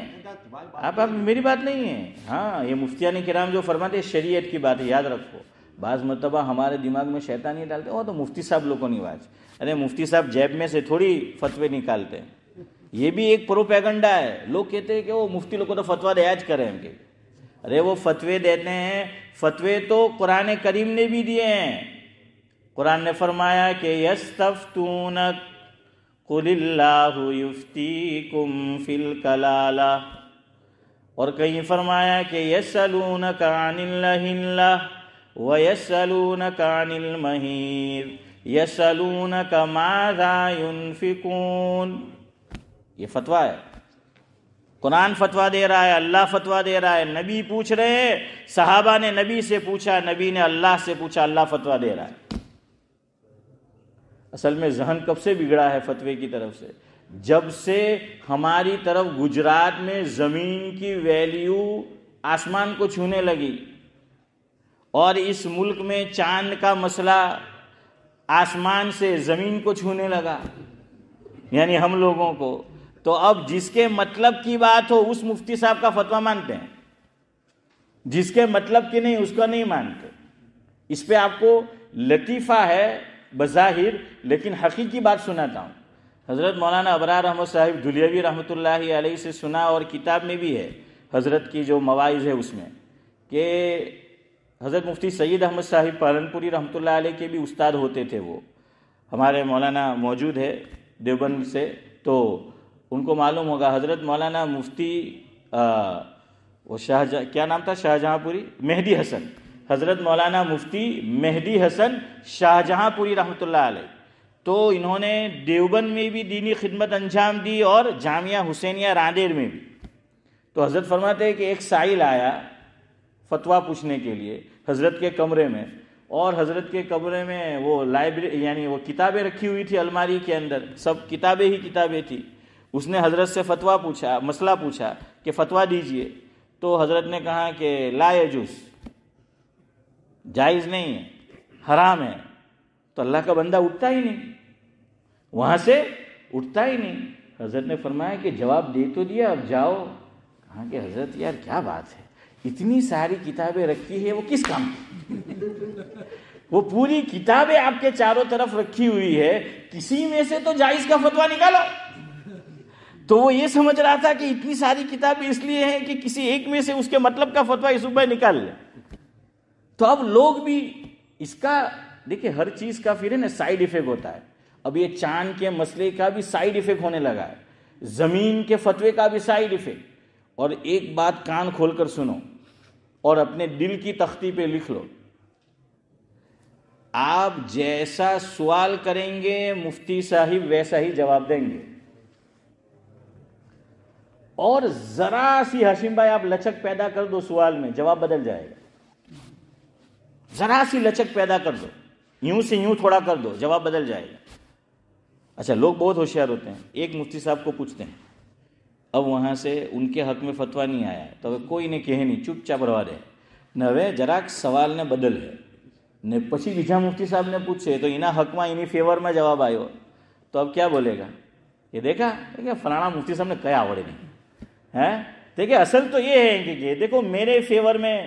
آپ میری بات نہیں ہے۔ ہاں، یہ مفتیان کرام جو فرماتے ہیں شریعت کی بات ہے، یاد رکھو۔ بعض مرتبہ ہمارے دماغ میں شیطان یہ ڈالتے وہ تو مفتی صاحب لوگوں نہیں واج، ارے مفتی صاحب جیب میں سے تھوڑی فتوے نکالتے ہیں، یہ بھی ایک پروپیگنڈا ہے۔ لوگ کہتے ہیں کہ وہ مفتی لوگ کو تو فتویٰ دیاج کریں گے، ارے وہ فتوے دیتے ہیں، فتوے تو قرآن کریم نے بھی دیے ہیں۔ قرآن نے فرمایا کہ یستفتونک قل اللہ یفتیکم فی الکلالہ، اور کہیں فرمایا کہ یسألونک عن الأہلہ ویسألونک عن المحیض یسألونک ماذا ينفقون۔ یہ فتویٰ ہے، قرآن فتویٰ دے رہا ہے، اللہ فتویٰ دے رہا ہے، نبی پوچھ رہے ہیں، صحابہ نے نبی سے پوچھا، نبی نے اللہ سے پوچھا، اللہ فتویٰ دے رہا ہے۔ اصل میں ذہن کب سے بگڑا ہے فتوے کی طرف سے؟ جب سے ہماری طرف گجرات میں زمین کی ویلیو آسمان کو چھونے لگی، اور اس ملک میں چاند کا مسئلہ آسمان سے زمین کو چھونے لگا، یعنی ہم لوگوں کو، تو اب جس کے مطلب کی بات ہو اس مفتی صاحب کا فتویٰ مانتے ہیں، جس کے مطلب کی نہیں اس کا نہیں مانتے۔ اس پہ آپ کو لطیفہ ہے بظاہر، لیکن حقیقی بات سناتا ہوں۔ حضرت مولانا ابرار احمد صاحب دھلیوی رحمۃ اللہ علیہ سے سنا، اور کتاب میں بھی ہے حضرت کی جو مواعظ ہے اس میں، کہ حضرت مفتی سید احمد صاحب پالنپوری رحمۃ اللہ علیہ کے بھی استاد ہوتے تھے، وہ ہمارے مولانا موجود ہے دیوبند سے، تو ان کو معلوم ہوگا۔ حضرت مولانا مفتی وہ کیا نام تھا شاہجہاں پوری، مہدی حسن، حضرت مولانا مفتی مہدی حسن شاہجہاں پوری رحمۃ اللہ علیہ، تو انہوں نے دیوبند میں بھی دینی خدمت انجام دی اور جامعہ حسینیہ راندیر میں بھی۔ تو حضرت فرماتے ہیں کہ ایک سائل آیا فتویٰ پوچھنے کے لیے حضرت کے کمرے میں، اور حضرت کے کمرے میں وہ لائبریری یعنی وہ کتابیں رکھی ہوئی تھی الماری کے اندر، سب کتابیں ہی کتابیں تھی۔ اس نے حضرت سے فتویٰ پوچھا، مسئلہ پوچھا کہ فتویٰ دیجئے، تو حضرت نے کہا کہ لا یجوز، جائز نہیں ہے، حرام ہے۔ تو اللہ کا بندہ اٹھتا ہی نہیں، وہاں سے اٹھتا ہی نہیں۔ حضرت نے فرمایا کہ جواب دے تو دیا، اب جاؤ۔ کہا کہ حضرت یار کیا بات ہے، اتنی ساری کتابیں رکھی ہے، وہ کس کام کی؟ وہ پوری کتابیں آپ کے چاروں طرف رکھی ہوئی ہے، کسی میں سے تو جائز کا فتویٰ نکالو۔ تو وہ یہ سمجھ رہا تھا کہ اتنی ساری کتابیں اس لیے ہیں کہ کسی ایک میں سے اس کے مطلب کا فتویٰ اس میں نکال لے۔ تو اب لوگ بھی اس کا دیکھیں، ہر چیز کا پھر ہے نا سائیڈ ایفیکٹ ہوتا ہے۔ اب یہ چاند کے مسئلے کا بھی سائیڈ ایفیکٹ ہونے لگا ہے، زمین کے فتوے کا بھی سائیڈ ایفیکٹ۔ اور ایک بات کان کھول کر سنو اور اپنے دل کی تختی پہ لکھ لو، آپ جیسا سوال کریں گے مفتی صاحب ویسا ہی جواب دیں گے، اور ذرا سی ہاشم بھائی آپ لچک پیدا کر دو سوال میں، جواب بدل جائے گا۔ ذرا سی لچک پیدا کر دو، یوں سے یوں تھوڑا کر دو، جواب بدل جائے گا۔ اچھا، لوگ بہت ہوشیار ہوتے ہیں، ایک مفتی صاحب کو پوچھتے ہیں، اب وہاں سے ان کے حق میں فتویٰ نہیں آیا تو کوئی نے کہے نہیں، چپ چاپ رہا دے نہ وے જરાક સવાલ ને બદલ હે ને પછી બીજા મુફ્તી સાહેબ ને પૂછે તો એના હકમાં એની ફેવરમાં જવાબ આવ્યો تو اب کیا بولے گا؟ یہ دیکھا فلانا مفتی صاحب نے کیا آوڑے نہیں ہے. دیکھیں اصل تو یہ ہے کہ دیکھو میرے فیور میں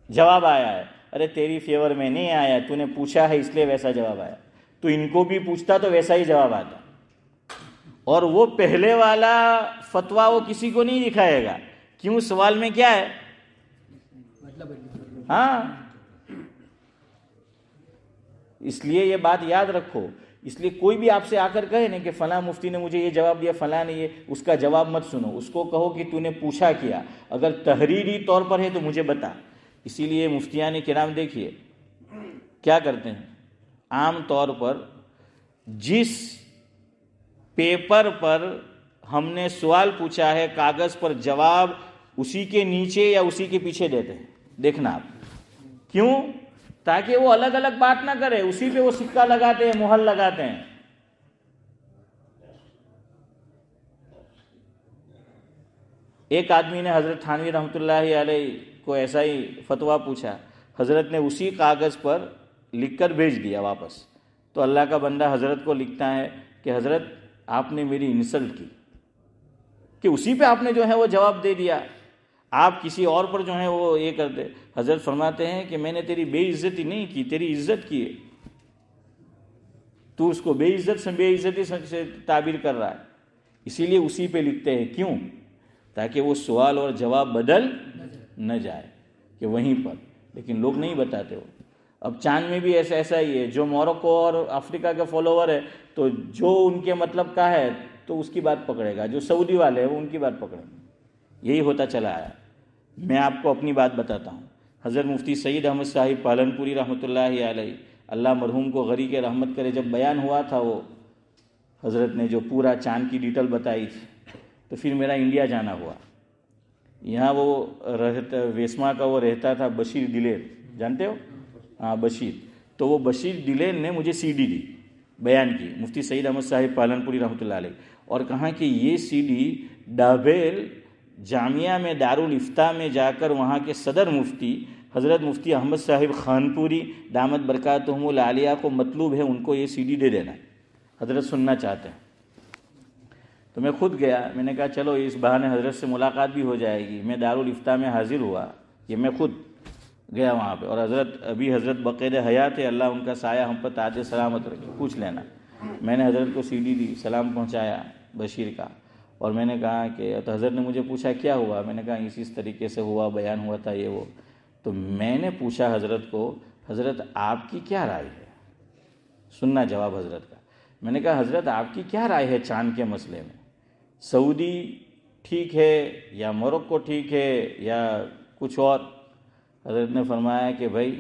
جواب آیا ہے. ارے تیری فیور میں نہیں آیا, تو نے پوچھا ہے اس لیے ویسا جواب آیا. تو ان کو بھی پوچھتا تو ویسا ہی جواب آتا. اور وہ پہلے والا فتویٰ وہ کسی کو نہیں دکھائے گا. کیوں؟ سوال میں کیا ہے؟ ہاں, اس لیے یہ بات یاد رکھو. اس لیے کوئی بھی آپ سے آ کر کہے نا کہ فلاں مفتی نے مجھے یہ جواب دیا, فلاں نے یہ, اس کا جواب مت سنو. اس کو کہو کہ تو نے پوچھا کیا, اگر تحریری طور پر ہے تو مجھے بتا. اسی لیے مفتیان کرام دیکھیے کیا کرتے ہیں, عام طور پر جس پیپر پر ہم نے سوال پوچھا ہے کاغذ پر جواب اسی کے نیچے یا اسی کے پیچھے دیتے ہیں. دیکھنا آپ, کیوں؟ تاکہ وہ الگ الگ بات نہ کرے, اسی پہ وہ سکہ لگاتے ہیں, مہر لگاتے ہیں. ایک آدمی نے حضرت تھانوی رحمۃ اللہ علیہ کو ایسا ہی فتویٰ پوچھا, حضرت نے اسی کاغذ پر لکھ کر بھیج دیا واپس. تو اللہ کا بندہ حضرت کو لکھتا ہے کہ حضرت آپ نے میری انسلٹ کی, کہ اسی پہ آپ نے جو ہے وہ جواب دے دیا, آپ کسی اور پر جو ہے وہ یہ کرتے. حضرت فرماتے ہیں کہ میں نے تیری بے عزتی نہیں کی, تیری عزت کی ہے. تو اس کو بے عزت سے بے عزتی سے تعبیر کر رہا ہے. اسی لیے اسی پہ لکھتے ہیں. کیوں؟ تاکہ وہ سوال اور جواب بدل نہ جائے, کہ وہیں پر. لیکن لوگ نہیں بتاتے ہو. اب چاند میں بھی ایسا ہی ہے, جو موروکو اور افریقہ کے فالوور ہے تو جو ان کے مطلب کا ہے تو اس کی بات پکڑے گا, جو سعودی والے ہیں وہ ان کی بات پکڑیں گے. یہی ہوتا چلا آیا. میں آپ کو اپنی بات بتاتا ہوں. حضرت مفتی سعید احمد صاحب پالنپوری رحمۃ اللہ علیہ, اللہ مرحوم کو غریق رحمت کرے, جب بیان ہوا تھا وہ حضرت نے جو پورا چاند کی ڈیٹیل بتائی تھی, تو پھر میرا انڈیا جانا ہوا. یہاں وہ رہتا, ویسما کا وہ رہتا تھا بشیر دلیر, جانتے ہو؟ ہاں بشیر. تو وہ بشیر دلیر نے مجھے سی ڈی دی بیان کی, مفتی سعید احمد صاحب پالنپوری رحمۃ اللہ علیہ, اور کہا کہ یہ سی ڈی ڈابیل جامعہ میں دارالفتہ میں جا کر وہاں کے صدر مفتی حضرت مفتی احمد صاحب خانپوری دامت برکاتہم العالیہ کو مطلوب ہے, ان کو یہ سی ڈی دے دینا, حضرت سننا چاہتے ہیں. تو میں خود گیا, میں نے کہا چلو اس بہانے حضرت سے ملاقات بھی ہو جائے گی. میں دارالفتہ میں حاضر ہوا, یہ میں خود گیا وہاں پہ, اور حضرت بقید حیات ہے, اللہ ان کا سایہ ہم پر تاج سلامت رکھے, پوچھ لینا. میں نے حضرت کو سی ڈی دی, سلام پہنچایا بشیر کا, اور میں نے کہا کہ تو حضرت نے مجھے پوچھا کیا ہوا. میں نے کہا اس طریقے سے ہوا, بیان ہوا تھا یہ وہ. تو میں نے پوچھا حضرت کو, حضرت آپ کی کیا رائے ہے؟ سننا جواب حضرت کا. میں نے کہا حضرت آپ کی کیا رائے ہے چاند کے مسئلے میں؟ سعودی ٹھیک ہے یا موروکو ٹھیک ہے یا کچھ اور؟ حضرت نے فرمایا کہ بھائی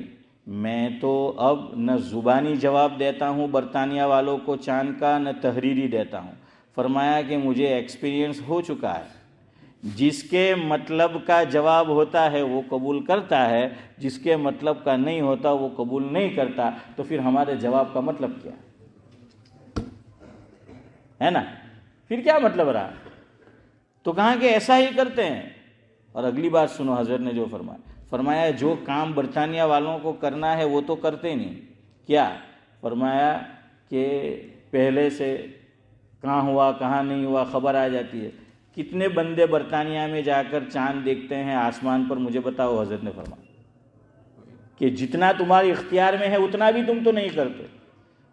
میں تو اب نہ زبانی جواب دیتا ہوں برطانیہ والوں کو چاند کا, نہ تحریری دیتا ہوں. فرمایا کہ مجھے ایکسپیرینس ہو چکا ہے, جس کے مطلب کا جواب ہوتا ہے وہ قبول کرتا ہے, جس کے مطلب کا نہیں ہوتا وہ قبول نہیں کرتا. تو پھر ہمارے جواب کا مطلب کیا ہے نا؟ پھر کیا مطلب رہا؟ تو کہا کہ ایسا ہی کرتے ہیں. اور اگلی بات سنو حضرت نے جو فرمایا جو کام برطانیہ والوں کو کرنا ہے وہ تو کرتے نہیں. کیا فرمایا کہ پہلے سے کہاں ہوا کہاں نہیں ہوا خبر آ جاتی ہے. کتنے بندے برطانیہ میں جا کر چاند دیکھتے ہیں آسمان پر, مجھے بتاؤ. حضرت نے فرمایا کہ جتنا تمہارے اختیار میں ہے اتنا بھی تم تو نہیں کرتے.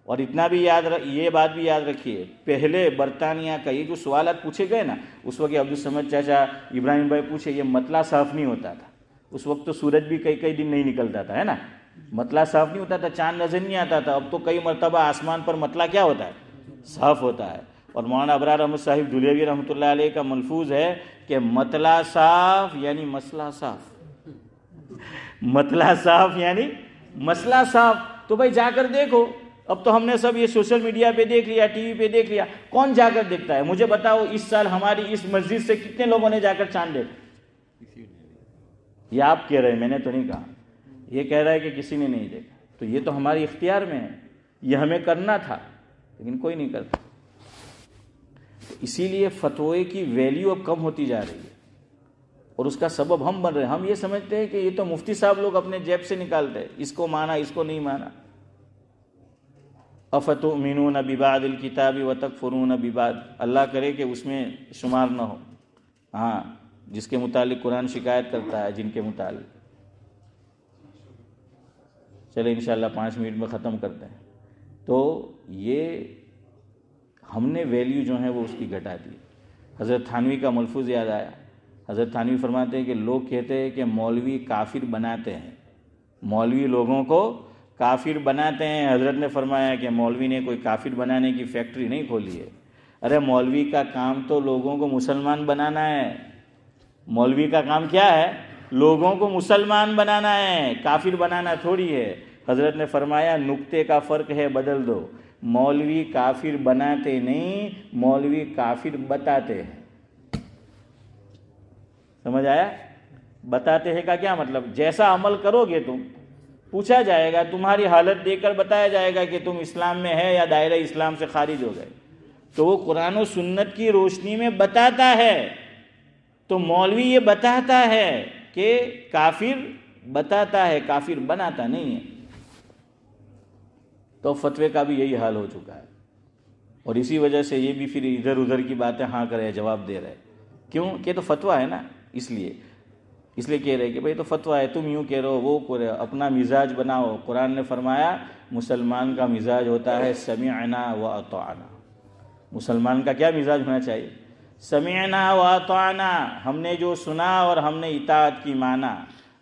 اور اتنا بھی یہ بات بھی یاد رکھیے, پہلے برطانیہ کا یہ جو سوالات پوچھے گئے نا, اس وقت عبدالصمد چاچا ابراہیم بھائی پوچھے, یہ مطلع صاف نہیں ہوتا تھا. اس وقت تو سورج بھی کئی دن نہیں نکلتا تھا, ہے نا, مطلع صاف نہیں ہوتا تھا, چاند نظر نہیں آتا تھا. اب تو کئی مرتبہ آسمان پر مطلع کیا ہوتا ہے؟ صاف ہوتا ہے. اور مولانا ابرار احمد صاحب دھلیوی رحمۃ اللہ علیہ کا ملفوظ ہے کہ مطلع صاف یعنی مسئلہ صاف, مطلع صاف یعنی مسئلہ صاف. تو بھائی جا کر دیکھو. اب تو ہم نے سب یہ سوشل میڈیا پہ دیکھ لیا, ٹی وی پہ دیکھ لیا, کون جا کر دیکھتا ہے؟ مجھے بتاؤ اس سال ہماری اس مسجد سے کتنے لوگوں نے جا کر چاند دیکھا؟ یہ آپ کہہ رہے ہیں, میں نے تو نہیں کہا. یہ کہہ رہا ہے کہ کسی نے نہیں دیکھا. تو یہ تو ہماری اختیار میں ہے, یہ ہمیں کرنا تھا, لیکن کوئی نہیں کرتا. اسی لیے فتوے کی ویلیو اب کم ہوتی جا رہی ہے, اور اس کا سبب ہم بن رہے ہیں. ہم یہ سمجھتے ہیں کہ یہ تو مفتی صاحب لوگ اپنے جیب سے نکالتے ہیں, اس کو مانا اس کو نہیں مانا. افتؤمنون ببعض الکتاب وتکفرون ببعض، اللہ کرے کہ اس میں شمار نہ ہو، ہاں جس کے متعلق قرآن شکایت کرتا ہے جن کے متعلق. چلے انشاءاللہ 5 منٹ میں ختم کرتے ہیں. تو یہ ہم نے ویلیو جو ہے وہ اس کی گھٹا دی. حضرت تھانوی کا ملفوظ یاد آیا. حضرت تھانوی فرماتے ہیں کہ لوگ کہتے ہیں کہ مولوی کافر بناتے ہیں، مولوی لوگوں کو کافر بناتے ہیں. حضرت نے فرمایا کہ مولوی نے کوئی کافر بنانے کی فیکٹری نہیں کھولی ہے. ارے مولوی کا کام تو لوگوں کو مسلمان بنانا ہے. مولوی کا کام کیا ہے؟ لوگوں کو مسلمان بنانا ہے، کافر بنانا تھوڑی ہے. حضرت نے فرمایا نقطے کا فرق ہے، بدل دو. مولوی کافر بناتے نہیں، مولوی کافر بتاتے ہیں. سمجھ آیا؟ بتاتے ہیں کا کیا مطلب؟ جیسا عمل کرو گے تم، پوچھا جائے گا، تمہاری حالت دیکھ کر بتایا جائے گا کہ تم اسلام میں ہے یا دائرہ اسلام سے خارج ہو گئے. تو وہ قرآن و سنت کی روشنی میں بتاتا ہے. تو مولوی یہ بتاتا ہے کہ کافر بتاتا ہے، کافر بناتا نہیں ہے. تو فتوے کا بھی یہی حال ہو چکا ہے. اور اسی وجہ سے یہ بھی پھر ادھر ادھر کی باتیں ہاں کرے جواب دے رہے. کیوں کہ تو فتویٰ ہے نا، اس لیے کہہ رہے کہ بھئی تو فتویٰ ہے، تم یوں کہہ رہو وہ کرے، اپنا مزاج بناؤ. قرآن نے فرمایا مسلمان کا مزاج ہوتا ہے سمعنا و اطعنا. مسلمان کا کیا مزاج ہونا چاہیے؟ سمعنا و اطعنا، ہم نے جو سنا اور ہم نے اطاعت کی مانا.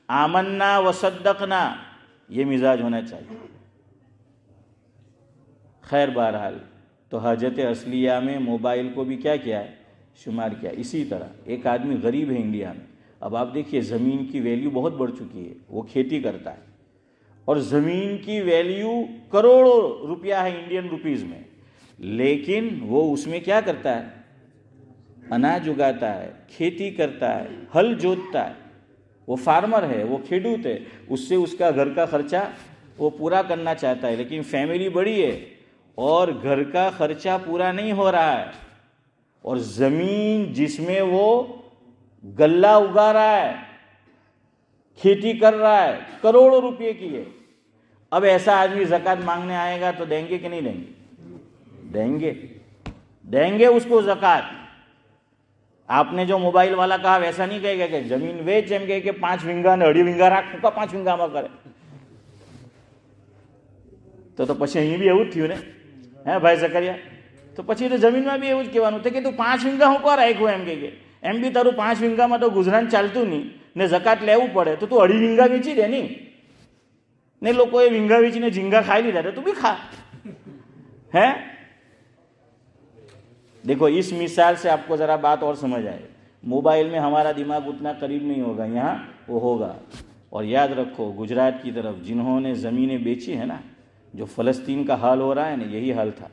آمنا و صدقنا، یہ مزاج ہونا چاہیے. خیر بہرحال تو حاجت اصلیہ میں موبائل کو بھی کیا کیا ہے؟ شمار کیا. اسی طرح ایک آدمی غریب ہے انڈیا میں. اب آپ دیکھیے زمین کی ویلیو بہت بڑھ چکی ہے، وہ کھیتی کرتا ہے اور زمین کی ویلیو کروڑوں روپیہ ہے انڈین روپیز میں، لیکن وہ اس میں کیا کرتا ہے؟ اناج اگاتا ہے، کھیتی کرتا ہے، ہل جوتتا ہے. وہ فارمر ہے، وہ کھیڈوت ہے، اس سے اس کا گھر کا خرچہ وہ پورا کرنا چاہتا ہے. لیکن فیملی بڑی ہے اور گھر کا خرچہ پورا نہیں ہو رہا ہے. اور زمین جس میں وہ غلہ اگا رہا ہے، کھیتی کر رہا ہے، کروڑوں روپے کی ہے. اب ایسا آدمی زکوٰۃ مانگنے آئے گا تو دیں گے کہ نہیں دیں گے؟ دیں گے اس کو زکوٰۃ. آپ نے جو موبائل والا کہا ویسا نہیں کہے گا کہ زمین ویچ ایم کہے کہ 5 વીંગા ને 2.5 વીંગા રાખ, મૂકા 5 વીંગામાં કરે. તો પછી અહીં બી એવું જ થયું ને, હે ભાઈ ઝકરિયા? તો પછી તો જમીનમાં બી એવું જ કહેવાનું કે તું 5 વીંગા હું કોણ રાખ્યું એમ કે એમ બી તારું 5 વીંગામાં તો ગુજરાન ચાલતું નહીં ને જકાત લેવું પડે તો તું 2.5 વીંગા વેચી દે નહીં ને લોકોએ વીંગા વેચીને ઝીંગા ખાઈ લીધા તો તું બી ખા. ہے دیکھو اس مثال سے آپ کو ذرا بات اور سمجھ آئے. موبائل میں ہمارا دماغ اتنا قریب نہیں ہوگا، یہاں وہ ہوگا. اور یاد رکھو گجرات کی طرف جنہوں نے زمینیں بیچی ہیں نا، جو فلسطین کا حال ہو رہا ہے نا، یہی حال تھا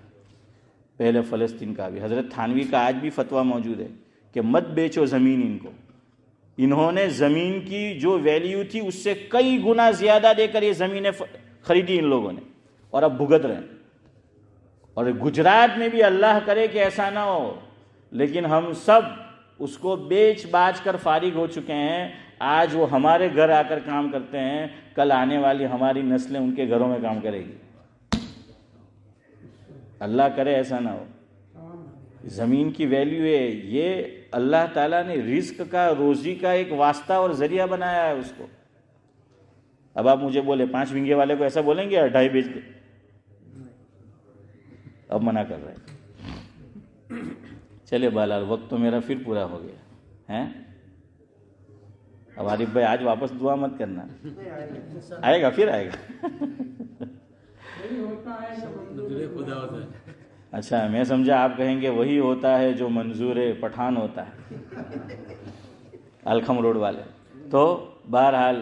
پہلے فلسطین کا بھی. حضرت تھانوی کا آج بھی فتویٰ موجود ہے کہ مت بیچو زمین ان کو. انہوں نے زمین کی جو ویلیو تھی اس سے کئی گنا زیادہ دے کر یہ زمینیں خریدی ان لوگوں نے اور اب بھگت رہے ہیں. اور گجرات میں بھی اللہ کرے کہ ایسا نہ ہو، لیکن ہم سب اس کو بیچ باچ کر فارغ ہو چکے ہیں. آج وہ ہمارے گھر آ کر کام کرتے ہیں، کل آنے والی ہماری نسلیں ان کے گھروں میں کام کرے گی. اللہ کرے ایسا نہ ہو. زمین کی ویلیو ہے یہ، اللہ تعالیٰ نے رزق کا، روزی کا ایک واسطہ اور ذریعہ بنایا ہے اس کو. اب آپ مجھے بولے 5 વીંગે والے کو ایسا بولیں گے 2.5 بیچ دے؟ اب منع کر رہے ہیں. چلے بہرحال وقت تو میرا پھر پورا ہو گیا ہے. اب عارف بھائی آج واپس دعا مت کرنا، آئے گا پھر آئے گا. اچھا میں سمجھا آپ کہیں گے وہی ہوتا ہے جو منظور پٹھان ہوتا ہے، الخم روڈ والے. تو بہرحال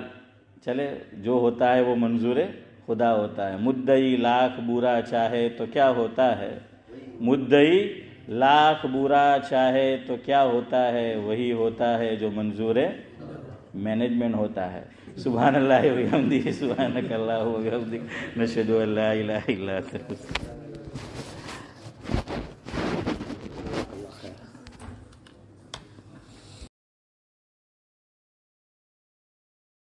چلے جو ہوتا ہے وہ منظور خدا ہوتا ہے. مدعی لاکھ برا چاہے تو کیا ہوتا ہے، مدعی لاکھ برا چاہے تو کیا ہوتا ہے، وہی ہوتا ہے جو منظور مینجمنٹ ہوتا ہے. سبحان اللہ و بحمدہ، سبحانک اللہم و بحمدک، نشہد ان لا الہ الا انت.